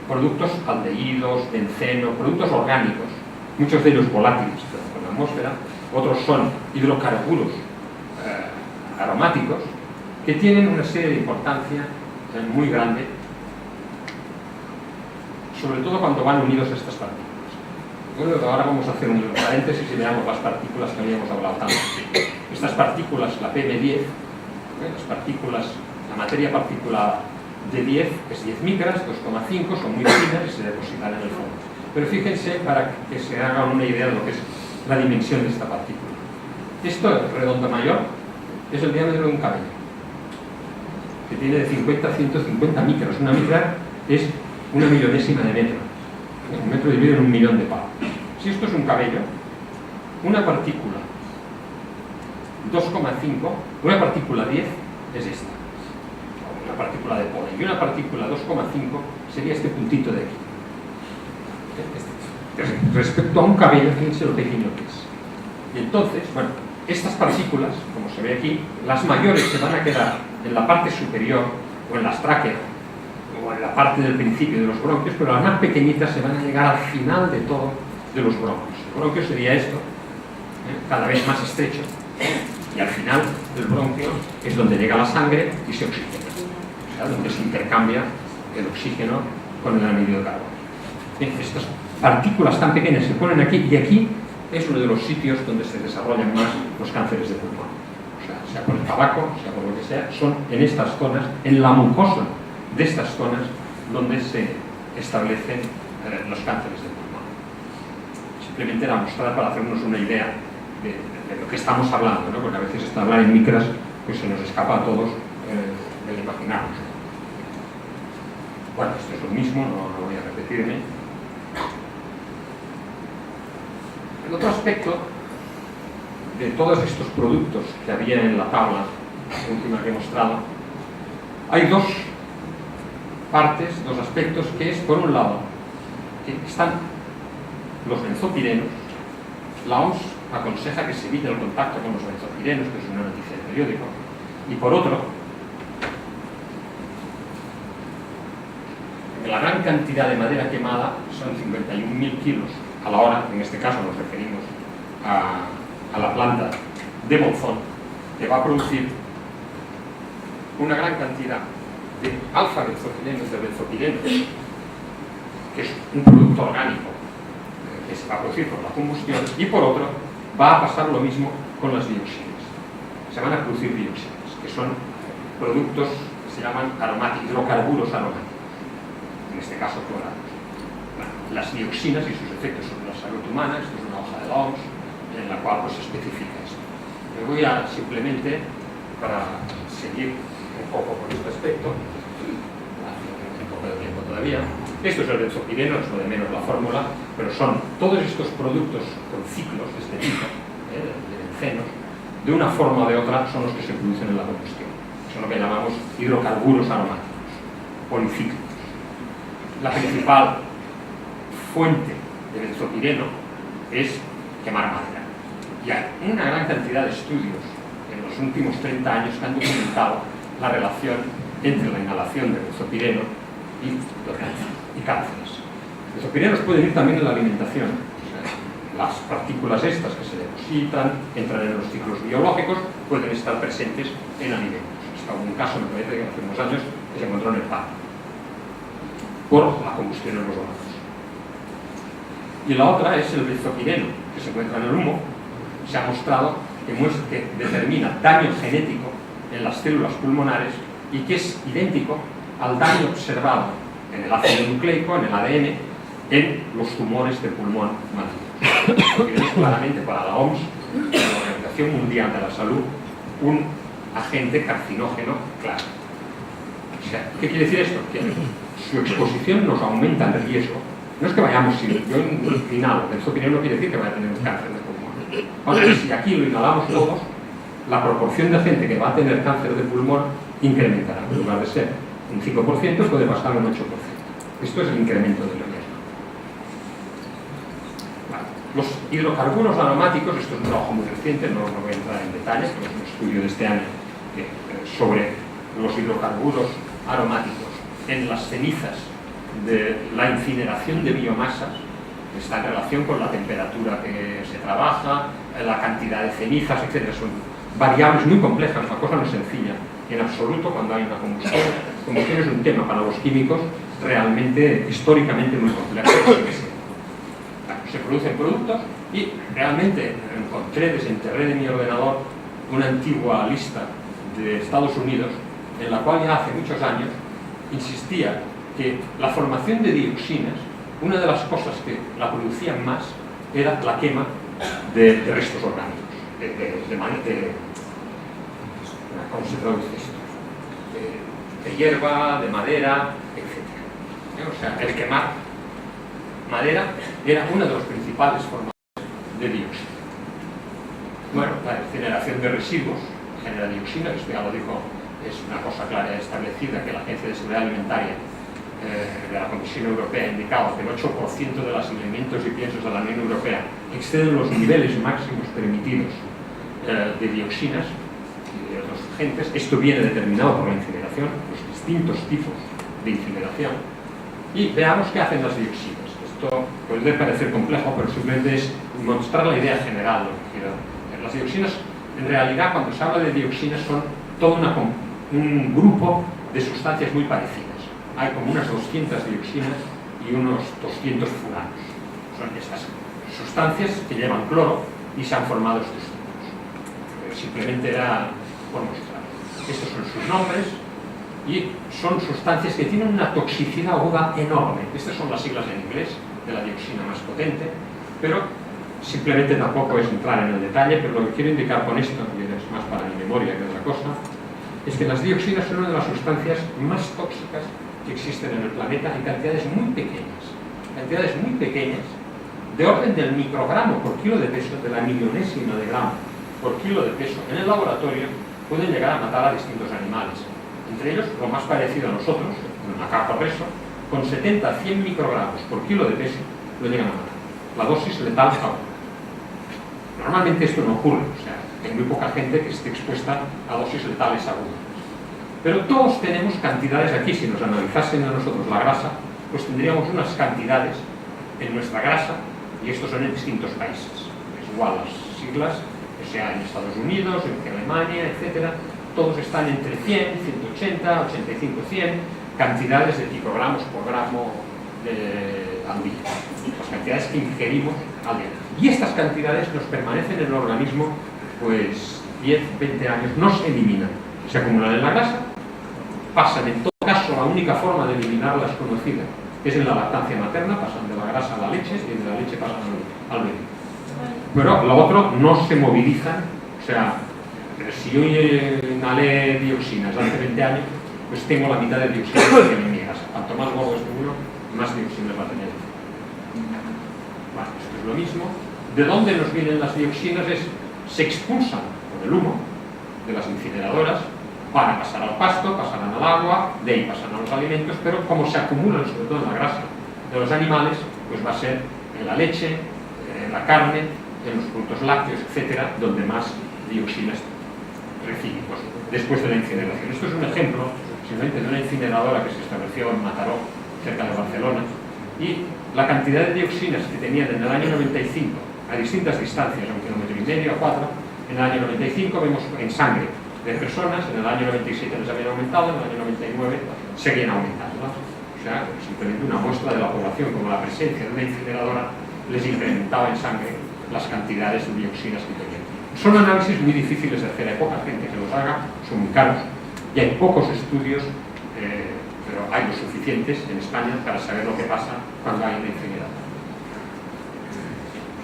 productos aldehídos, benceno, productos orgánicos, muchos de ellos volátiles con la atmósfera, otros son hidrocarburos aromáticos, que tienen una serie de importancia muy grande, sobre todo cuando van unidos a estas partículas. Bueno, ahora vamos a hacer un paréntesis y veamos las partículas que habíamos hablado tanto. Estas partículas, la PM10, las partículas, la materia particulada de 10 es 10 micras, 2,5, son muy finas y se depositan en el fondo. Pero fíjense para que se hagan una idea de lo que es la dimensión de esta partícula. Esto, redondo mayor, es el diámetro de un cabello, que tiene de 50 a 150 micros. Una micra es una millonésima de metro. Un metro dividido en 1.000.000 de pavos. Si esto es un cabello, una partícula 2,5, una partícula 10 es esta, una partícula de polen, y una partícula 2,5 sería este puntito de aquí. Respecto a un cabello, fíjense lo pequeño que es. Y entonces, bueno, estas partículas, como se ve aquí, las mayores se van a quedar en la parte superior o en las tráqueas o en la parte del principio de los bronquios, pero las más pequeñitas se van a llegar al final de todo de los bronquios. El bronquio sería esto, cada vez más estrecho, y al final del bronquio es donde llega la sangre y se oxigena, o sea, donde se intercambia el oxígeno con el anhídrido de carbono. Estas partículas tan pequeñas se ponen aquí, y aquí es uno de los sitios donde se desarrollan más los cánceres de pulmón. O sea por el tabaco, sea por lo que sea, son en estas zonas, en la mucosa de estas zonas, donde se establecen los cánceres de pulmón. Simplemente era mostrar para hacernos una idea de de lo que estamos hablando, ¿no? Porque a veces hablar en micras pues se nos escapa a todos del imaginarnos. Bueno, esto es lo mismo, no voy a repetirme. El otro aspecto de todos estos productos que había en la tabla última que he mostrado, hay dos partes, dos aspectos, que es, por un lado, que están los benzopirenos. La OMS aconseja que se evite el contacto con los benzopirenos, que es una noticia de periódico, y por otro, la gran cantidad de madera quemada son 51.000 kilos a la hora. En este caso nos referimos a la planta de Monzón, que va a producir una gran cantidad de alfa-benzopirenos, de benzopirenos, que es un producto orgánico que se va a producir por la combustión, y por otro va a pasar lo mismo con las dioxinas. Se van a producir dioxinas, que son productos que se llaman aromáticos, hidrocarburos aromáticos, en este caso clorados. Bueno, las dioxinas y sus efectos sobre la salud humana, esto es una hoja de la OMS, en la cual pues, se especifica esto. Me voy a simplemente, para seguir un poco por este aspecto, un poco de tiempo todavía. Esto es el benzopireno, es lo de menos la fórmula, pero son todos estos productos con ciclos de este tipo, de bencenos, de una forma o de otra son los que se producen en la combustión. Son lo que llamamos hidrocarburos aromáticos, policíclicos. La principal fuente de benzopireno es quemar madera. Y hay una gran cantidad de estudios en los últimos 30 años que han documentado la relación entre la inhalación de benzopireno y cánceres. Los benzopirenos pueden ir también en la alimentación. O sea, las partículas estas que se depositan, entran en los ciclos biológicos, pueden estar presentes en alimentos. Hasta hubo un caso, me parece que hace unos años, que se encontró en el pan, por la combustión en los brazos. Y la otra es el benzopireno, que se encuentra en el humo. Se ha mostrado que determina daño genético en las células pulmonares y que es idéntico al daño observado en el ácido nucleico, en el ADN, en los tumores de pulmón malignos. Porque es claramente para la OMS, la Organización Mundial de la Salud, un agente carcinógeno claro. O sea, ¿qué quiere decir esto? Que su exposición nos aumenta el riesgo. No es que vayamos, si yo inhalo benzopireno no quiere decir que vaya a tener un cáncer de pulmón. Ahora, si aquí lo inhalamos todos, la proporción de gente que va a tener cáncer de pulmón incrementará. En lugar de ser un 5%, puede pasar a un 8%. Esto es el incremento del riesgo. Vale. Los hidrocarburos aromáticos, esto es un trabajo muy reciente, no voy a entrar en detalle, pero es un estudio de este año sobre los hidrocarburos aromáticos en las cenizas de la incineración de biomasas. Está en relación con la temperatura que se trabaja, la cantidad de cenizas, etc. Son variables muy complejas, la cosa no es sencilla en absoluto cuando hay una combustión. La combustión es un tema para los químicos realmente, históricamente muy complejo. Se producen productos y realmente desenterré de mi ordenador una antigua lista de Estados Unidos en la cual ya hace muchos años insistía que la formación de dioxinas, una de las cosas que la producían más era la quema de restos orgánicos, ¿cómo se traduce esto? De hierba, de madera, etc. O sea, el quemar madera era una de las principales formas de dioxina. Bueno, la incineración de residuos genera dioxina, esto ya lo dijo, es una cosa clara establecida, que la Agencia de Seguridad Alimentaria de la Comisión Europea ha indicado que el 8% de los alimentos y piensos de la Unión Europea exceden los niveles máximos permitidos de dioxinas y de otros agentes. Esto viene determinado por la incineración, los distintos tipos de incineración. Y veamos qué hacen las dioxinas. Esto puede parecer complejo, pero simplemente es mostrar la idea general. Las dioxinas, en realidad, cuando se habla de dioxinas, son todo un grupo de sustancias muy parecidas. Hay como unas 200 dioxinas y unos 200 furanos. Son estas sustancias que llevan cloro y se han formado estos tipos. Simplemente era por mostrar. Estos son sus nombres y son sustancias que tienen una toxicidad aguda enorme. Estas son las siglas en inglés de la dioxina más potente, pero Simplemente tampoco es entrar en el detalle, pero lo que quiero indicar con esto, y es más para mi memoria que otra cosa, es que las dioxinas son una de las sustancias más tóxicas que existen en el planeta en cantidades muy pequeñas, de orden del microgramo por kilo de peso, de la millonésima de gramo por kilo de peso. En el laboratorio pueden llegar a matar a distintos animales, entre ellos lo más parecido a nosotros, el macaco preso, con 70 a 100 microgramos por kilo de peso lo llegan a matar. La dosis letal es alta. Normalmente esto no ocurre, o sea, hay muy poca gente que esté expuesta a dosis letales agudas. Pero todos tenemos cantidades aquí. Si nos analizasen a nosotros la grasa, pues tendríamos unas cantidades en nuestra grasa, y estos son en distintos países. Es igual las siglas, que sea en Estados Unidos, en Alemania, etcétera. Todos están entre 100, 180, 85, 100 cantidades de picogramos por gramo al día. Las cantidades que ingerimos al día. Y estas cantidades nos permanecen en el organismo pues 10, 20 años, no se eliminan, se acumulan en la grasa, pasan en todo caso, la única forma de eliminarlas conocida es en la lactancia materna, pasan de la grasa a la leche y de la leche pasan al bebé. Pero lo otro no se movilizan, o sea, si yo inhalé dioxinas hace 20 años, pues tengo la mitad de dioxinas que en mi grasa. Cuanto más gordo esté uno, más dioxinas va a tener. Bueno, esto es lo mismo. ¿De dónde nos vienen las dioxinas? Se expulsan por el humo de las incineradoras, van a pasar al pasto, pasarán al agua, de ahí pasan a los alimentos, pero como se acumulan sobre todo en la grasa de los animales, pues va a ser en la leche, en la carne, en los productos lácteos, etcétera, donde más dioxinas recibimos después de la incineración. Esto es un ejemplo simplemente de una incineradora que se estableció en Mataró, cerca de Barcelona, y la cantidad de dioxinas que tenían en el año 95 a distintas distancias, a 1,5 km, a 4, en el año 95 vemos en sangre de personas, en el año 97 les habían aumentado, en el año 99 seguían aumentando, ¿no? O sea, simplemente una muestra de la población, como la presencia de una incineradora les incrementaba en sangre las cantidades de dioxinas que tenían. Son análisis muy difíciles de hacer, hay poca gente que los haga, son muy caros, y hay pocos estudios, pero hay los suficientes en España para saber lo que pasa cuando hay una incineradora.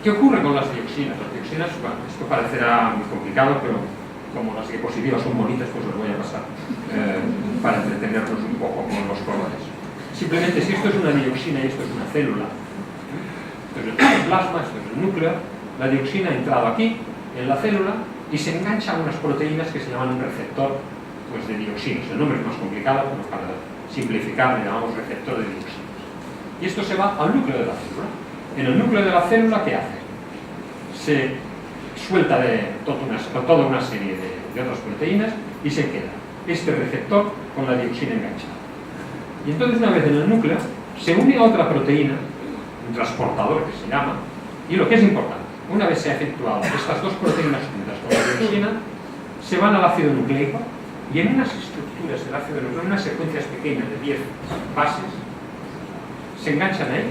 ¿Qué ocurre con las dioxinas? Las dioxinas, bueno, esto parecerá muy complicado, pero como las diapositivas son bonitas, pues os voy a pasar para entretenernos un poco con los colores. Simplemente, si esto es una dioxina y esto es una célula, esto es el citoplasma, esto es el núcleo, la dioxina ha entrado aquí, en la célula, y se engancha a unas proteínas que se llaman un receptor pues, de dioxinas. El nombre es más complicado, pero para simplificar le llamamos receptor de dioxinas. Y esto se va al núcleo de la célula. En el núcleo de la célula, ¿qué hace? Se suelta de toda una serie de otras proteínas y se queda este receptor con la dioxina enganchada. Y entonces, una vez en el núcleo, se une a otra proteína, un transportador que se llama, y lo que es importante, una vez se ha efectuado estas dos proteínas juntas con la dioxina, se van al ácido nucleico y en unas estructuras del ácido nucleico, en unas secuencias pequeñas de 10 bases, se enganchan ahí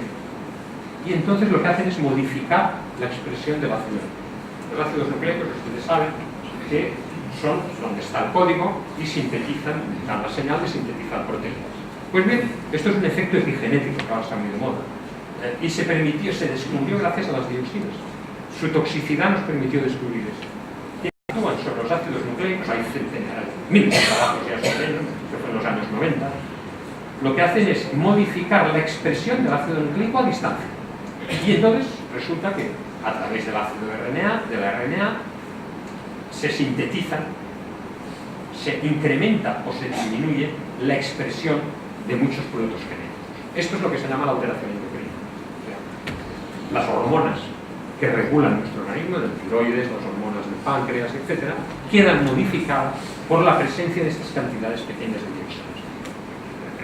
y entonces lo que hacen es modificar la expresión del ácido nucleico. Los ácidos nucleicos, ustedes saben, que son donde está el código y sintetizan, dan la señal de sintetizar proteínas. Pues bien, esto es un efecto epigenético que ahora está muy de moda y se descubrió gracias a las dioxinas. Su toxicidad nos permitió descubrir eso. Y actúan sobre los ácidos nucleicos, hay centenares, miles de trabajos ya sobre ellos, que fue en los años 90. Lo que hacen es modificar la expresión del ácido nucleico a distancia. Y entonces resulta que a través del ácido RNA, de la RNA, se sintetizan, se incrementa o se disminuye la expresión de muchos productos genéticos. Esto es lo que se llama la alteración endocrina. O sea, las hormonas que regulan nuestro organismo, el tiroides, las hormonas del páncreas, etc., quedan modificadas por la presencia de estas cantidades pequeñas de dioxinas.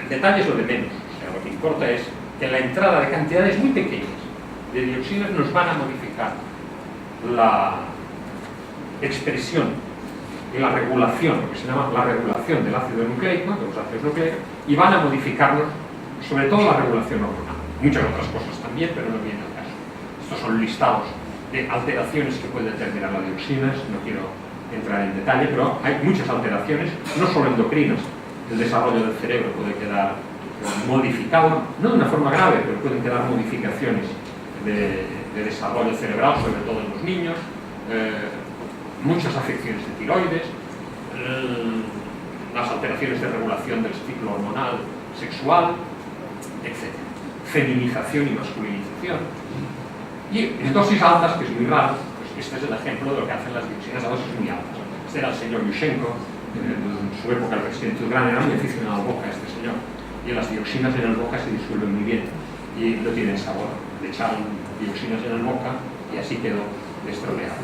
El detalle es lo de menos, o sea, lo que importa es que la entrada de cantidades muy pequeñas de dioxinas nos van a modificar la expresión y la regulación, lo que se llama la regulación del ácido nucleico, de los ácidos nucleicos, y van a modificarnos, sobre todo la regulación hormonal. Muchas otras cosas también, pero no viene al caso. Estos son listados de alteraciones que puede determinar la dioxinas, no quiero entrar en detalle, pero hay muchas alteraciones, no solo endocrinas. El desarrollo del cerebro puede quedar modificado, no de una forma grave, pero pueden quedar modificaciones de desarrollo cerebral, sobre todo en los niños, muchas afecciones de tiroides, las alteraciones de regulación del ciclo hormonal sexual, etc. Feminización y masculinización. Y en dosis altas, que es muy raro, pues este es el ejemplo de lo que hacen las dioxinas a dosis muy altas. Este era el señor Yushchenko, en su época el presidente de Ucrania, era muy aficionado al vodka este señor, y las dioxinas en el vodka se disuelven muy bien y no tienen sabor. Le echaron dioxinas en el vodka y así quedó estropeado.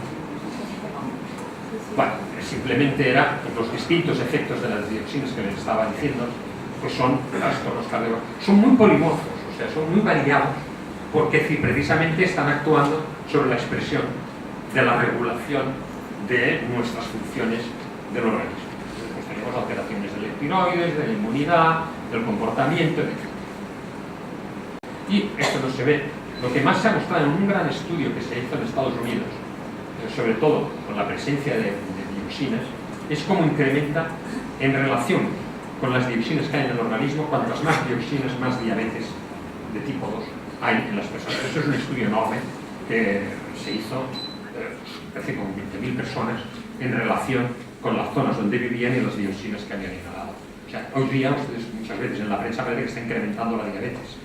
Bueno, simplemente era pues, los distintos efectos de las dioxinas que les estaba diciendo, pues son trastornos cardiovasculares. Son muy polimorfos, o sea, son muy variados, porque precisamente están actuando sobre la expresión de la regulación de nuestras funciones del organismo. Pues tenemos alteraciones de la tiroides, de la inmunidad, del comportamiento, etc. Y esto no se ve. Lo que más se ha mostrado en un gran estudio que se hizo en Estados Unidos, sobre todo con la presencia de dioxinas, es cómo incrementa en relación con las dioxinas que hay en el organismo. Cuantas más dioxinas, más diabetes de tipo 2 hay en las personas. Eso es un estudio enorme que se hizo casi con 20.000 personas en relación con las zonas donde vivían y las dioxinas que habían inhalado. O sea, hoy día ustedes muchas veces en la prensa parece que está incrementando la diabetes.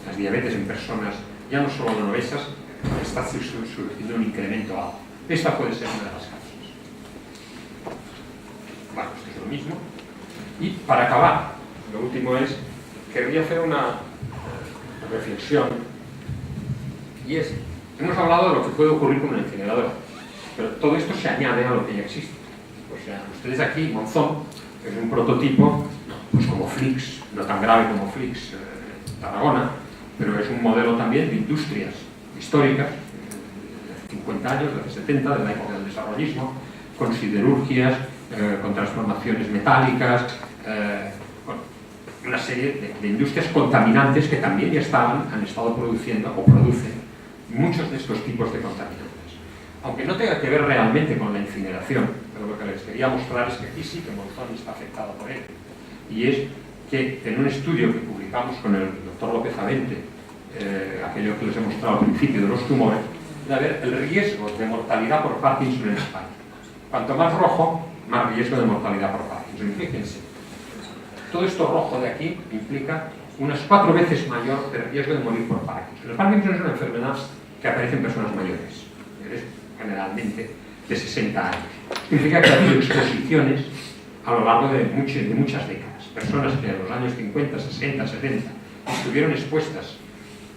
Las diabetes en personas, ya no solo en obesas, está surgiendo un incremento alto. Esta puede ser una de las causas. Bueno, esto es lo mismo. Y para acabar, lo último es, querría hacer una reflexión, y es, hemos hablado de lo que puede ocurrir con una incineradora, pero todo esto se añade a lo que ya existe. O sea, ustedes aquí, Monzón, es un prototipo, pues como Flix, no tan grave como Flix, Tarragona, pero es un modelo también de industrias históricas, de 50 años, de 70, de la época del desarrollismo, con siderurgias, con transformaciones metálicas, con una serie de industrias contaminantes que también ya han estado produciendo o producen muchos de estos tipos de contaminantes. Aunque no tenga que ver realmente con la incineración, pero lo que les quería mostrar es que aquí sí que Monzón está afectado por él. Y es que en un estudio que publicamos con el doctor López Avente, aquello que les he mostrado al principio de los tumores, de ver el riesgo de mortalidad por Parkinson en España. Cuanto más rojo, más riesgo de mortalidad por Parkinson. Fíjense, todo esto rojo de aquí implica unas 4 veces mayor de riesgo de morir por Parkinson. El Parkinson es una enfermedad que aparece en personas mayores, generalmente de 60 años. Significa que ha habido exposiciones a lo largo de muchas décadas. Personas que en los años 50, 60, 70 estuvieron expuestas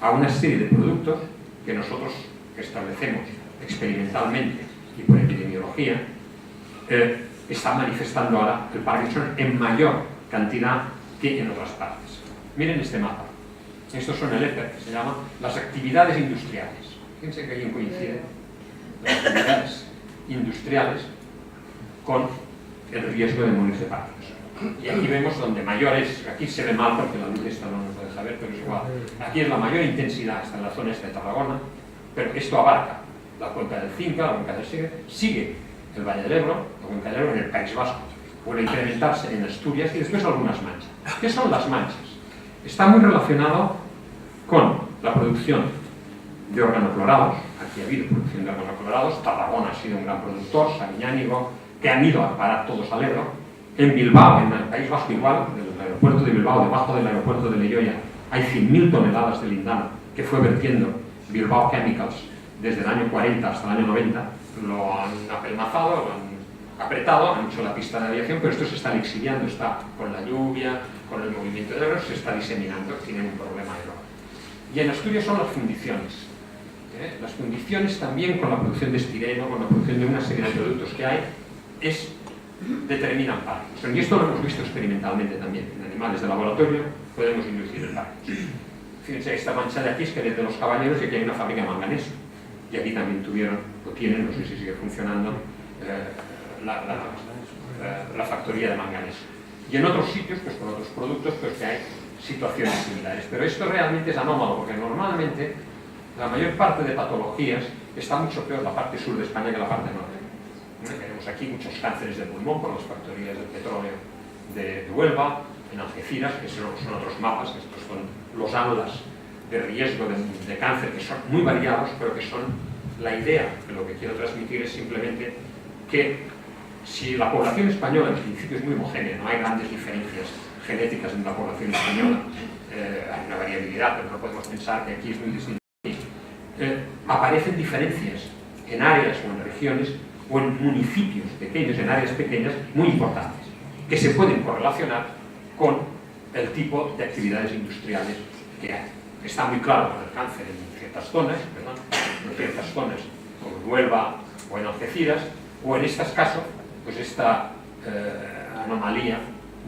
a una serie de productos que nosotros establecemos experimentalmente y por epidemiología, están manifestando ahora el Parkinson en mayor cantidad que en otras partes. Miren este mapa. Estos son el EPER, que se llama las actividades industriales. Fíjense que alguien coincide las actividades industriales con el riesgo de morir de Parkinson. Y aquí vemos donde mayor es, aquí se ve mal porque la luz esta no nos deja ver, pero es igual. Aquí es la mayor intensidad, está en la zona esta de Tarragona, pero esto abarca la cuenca del Cinca, la cuenca del Segre, sigue el Valle del Ebro, la cuenca del Ebro en el País Vasco, puede incrementarse en Asturias y después algunas manchas. ¿Qué son las manchas? Está muy relacionado con la producción de organoclorados. Aquí ha habido producción de organoclorados, Tarragona ha sido un gran productor, Sabiñánigo, que han ido a parar todos al Ebro. En Bilbao, en el País Vasco igual, en el aeropuerto de Bilbao, debajo del aeropuerto de Leioia, hay 100.000 toneladas de lindano que fue vertiendo Bilbao Chemicals desde el año 40 hasta el año 90. Lo han apelmazado, lo han apretado, han hecho la pista de aviación, pero esto se está lixiviando, está con la lluvia, con el movimiento de Ebro, se está diseminando, tienen un problema enorme. Y en Asturias son las fundiciones. Las fundiciones también con la producción de estireno, con la producción de una serie de productos que hay, determinan Parkinson. Y esto lo hemos visto experimentalmente también. En animales de laboratorio podemos inducir el Parkinson. Fíjense, esta mancha de aquí es que desde los Caballeros y aquí hay una fábrica de manganeso. Y aquí también tuvieron, o tienen, no sé si sigue funcionando, la factoría de manganeso. Y en otros sitios, pues con otros productos, pues que hay situaciones similares. Pero esto realmente es anómalo, porque normalmente la mayor parte de patologías está mucho peor la parte sur de España que la parte norte. Tenemos aquí muchos cánceres de pulmón por las factorías del petróleo de Huelva, en Algeciras, que son otros mapas, estos son los aulas de riesgo de cáncer, que son muy variados, pero que son la idea de lo que quiero transmitir es simplemente que si la población española en principio es muy homogénea, no hay grandes diferencias genéticas en la población española, hay una variabilidad, pero no podemos pensar que aquí es muy distinto. Aparecen diferencias en áreas o en regiones o en municipios pequeños, en áreas pequeñas, muy importantes, que se pueden correlacionar con el tipo de actividades industriales que hay. Está muy claro con el cáncer en ciertas zonas, ¿verdad? En ciertas zonas como Huelva o en Algeciras, o en este caso, pues esta anomalía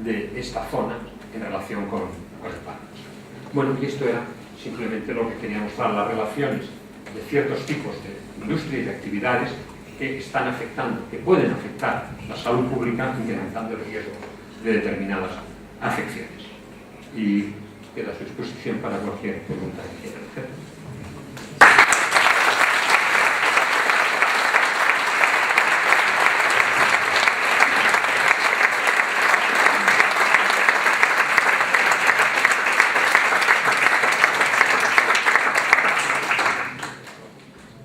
de esta zona en relación con el Parkinson. Bueno, y esto era simplemente lo que quería mostrar, las relaciones de ciertos tipos de industria y de actividades que están afectando, que pueden afectar la salud pública, incrementando el riesgo de determinadas afecciones. Y queda a su disposición para cualquier pregunta que quieran hacer.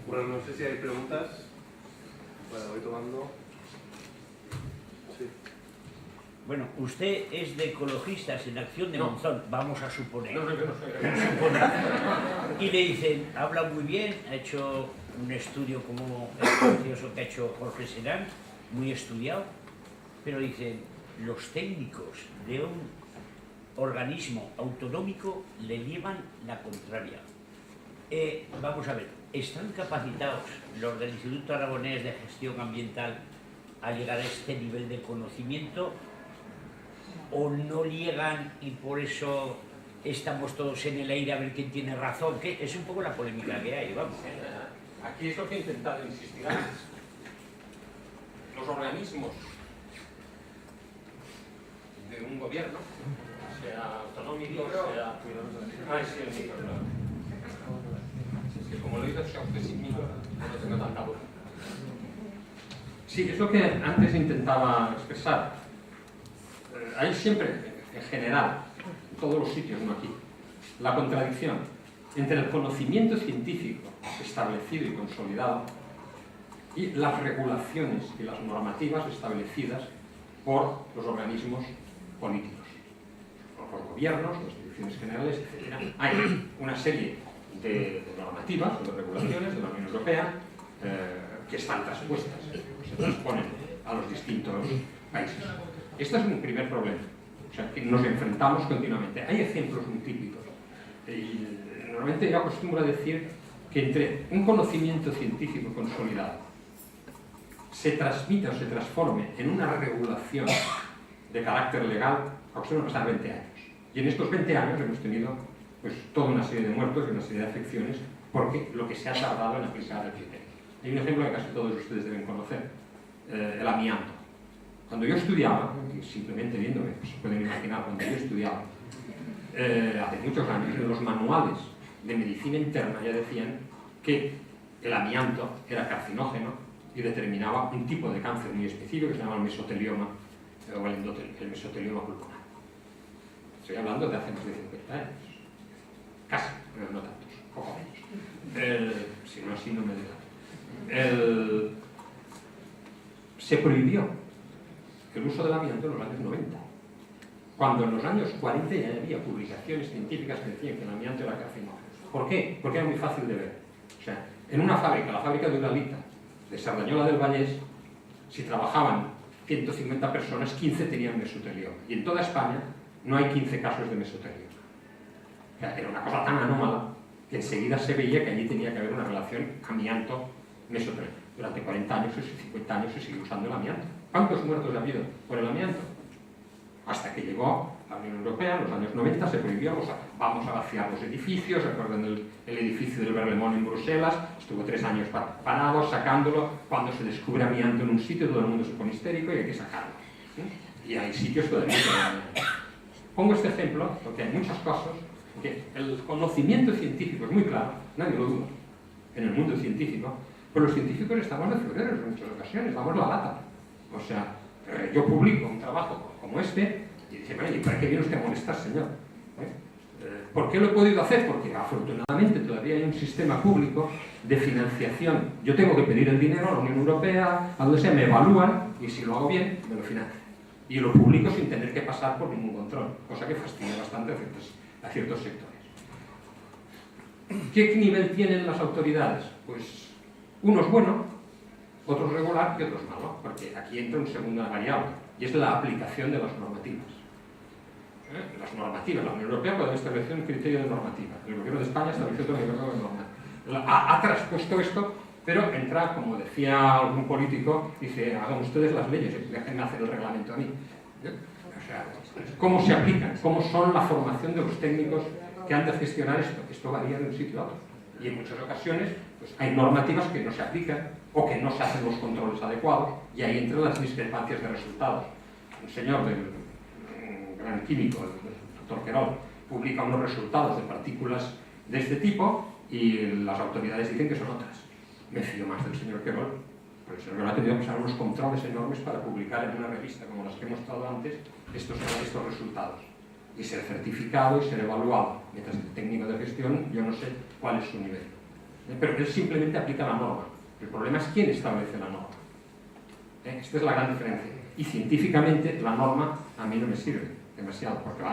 Bueno, no sé si hay preguntas. Bueno, voy tomando. Sí. Bueno, usted es de Ecologistas en Acción de Monzón, vamos a suponer. No, yo no soy. Y le dicen, habla muy bien, ha hecho un estudio como el precioso que ha hecho Jorge Serán, muy estudiado, pero dicen, los técnicos de un organismo autonómico le llevan la contraria. Vamos a ver, ¿están capacitados los del Instituto Aragonés de Gestión Ambiental a llegar a este nivel de conocimiento? ¿O no llegan y por eso estamos todos en el aire a ver quién tiene razón? Que es un poco la polémica que hay, vamos. Aquí es lo que he intentado insistir antes. Los organismos de un gobierno, sea autonómico, sea... Ah, sí, el micro, claro. Es que como lo he dicho a usted sin micro, no tengo tanta voz. Sí, es lo que antes intentaba expresar. Hay siempre, en general, en todos los sitios, no aquí, la contradicción entre el conocimiento científico establecido y consolidado y las regulaciones y las normativas establecidas por los organismos políticos, por gobiernos, las instituciones generales, etc. Hay una serie de normativas, de regulaciones de la Unión Europea que están traspuestas, se transponen a los distintos países. Este es un primer problema, o sea, que nos enfrentamos continuamente. Hay ejemplos muy típicos. Y normalmente yo acostumbro a decir que entre un conocimiento científico consolidado se transmita o se transforme en una regulación de carácter legal, acostumbra pasar 20 años. Y en estos 20 años hemos tenido pues, toda una serie de muertos y una serie de afecciones porque lo que se ha tardado en aplicar el criterio. Hay un ejemplo que casi todos ustedes deben conocer, el amianto. Cuando yo estudiaba, simplemente viéndome, se pueden imaginar, cuando yo estudiaba, hace muchos años, en los manuales de medicina interna ya decían que el amianto era carcinógeno y determinaba un tipo de cáncer muy específico que se llama el mesotelioma o el mesotelioma pulmonar. Estoy hablando de hace más de 50 años. Casi, pero no tantos, poco menos. Si no, así no me deja. Se prohibió el uso del amianto en los años 90, cuando en los años 40 ya había publicaciones científicas que decían que el amianto era carcinógeno. ¿Por qué? Porque era muy fácil de ver. O sea, en una fábrica, la fábrica de Uralita, de Sardañola del Vallés, si trabajaban 150 personas, 15 tenían mesotelioma. Y en toda España no hay 15 casos de mesotelioma. O sea, era una cosa tan anómala que enseguida se veía que allí tenía que haber una relación amianto-mesotelioma. Durante 40 años o 50 años se sigue usando el amianto. ¿Cuántos muertos ha habido por el amianto? Hasta que llegó la Unión Europea, en los años 90 se prohibió, vamos a vaciar los edificios. Recuerden el edificio del Berlemont en Bruselas, estuvo 3 años parado, sacándolo. Cuando se descubre amianto en un sitio, todo el mundo se pone histérico y hay que sacarlo. Y hay sitios todavía que hay amianto. Pongo este ejemplo porque hay muchas cosas que el conocimiento científico es muy claro, nadie lo duda, en el mundo científico, pero los científicos estamos de florero en muchas ocasiones, damos la lata. O sea, yo publico un trabajo como este y dice, bueno, ¿y para qué viene usted a molestar, señor? ¿Por qué lo he podido hacer? Porque afortunadamente todavía hay un sistema público de financiación. Yo tengo que pedir el dinero a la Unión Europea, a donde sea, me evalúan y si lo hago bien, me lo financian. Y lo publico sin tener que pasar por ningún control, cosa que fastidia bastante a ciertos sectores. ¿Qué nivel tienen las autoridades? Pues unos bueno, otros regular y otros malo, porque aquí entra una segunda variable, y es la aplicación de las normativas. Las normativas, la Unión Europea puede establecer un criterio de normativa, el gobierno de España estableció otro nivel de normativa. Ha traspuesto esto, pero entra, como decía algún político, dice, hagan ustedes las leyes, déjenme hacer el reglamento a mí. O sea, ¿cómo se aplican? ¿Cómo son la formación de los técnicos que han de gestionar esto? Esto varía de un sitio a otro. Y en muchas ocasiones pues, hay normativas que no se aplican o que no se hacen los controles adecuados y ahí entran las discrepancias de resultados. Un señor del gran químico, el doctor Querol, publica unos resultados de partículas de este tipo y las autoridades dicen que son otras. Me fío más del señor Querol, porque el señor Querol ha tenido que usar unos controles enormes para publicar en una revista como las que hemos estado antes estos resultados y ser certificado y ser evaluado, mientras que el técnico de gestión yo no sé cuál es su nivel. Pero él simplemente aplica la norma. El problema es quién establece la norma. Esta es la gran diferencia. Y científicamente la norma a mí no me sirve demasiado, porque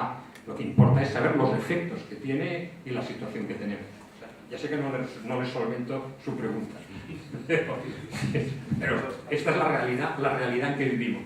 lo que importa es saber los efectos que tiene y la situación que tenemos. O sea, ya sé que no le solvento su pregunta, pero esta es la realidad en que vivimos.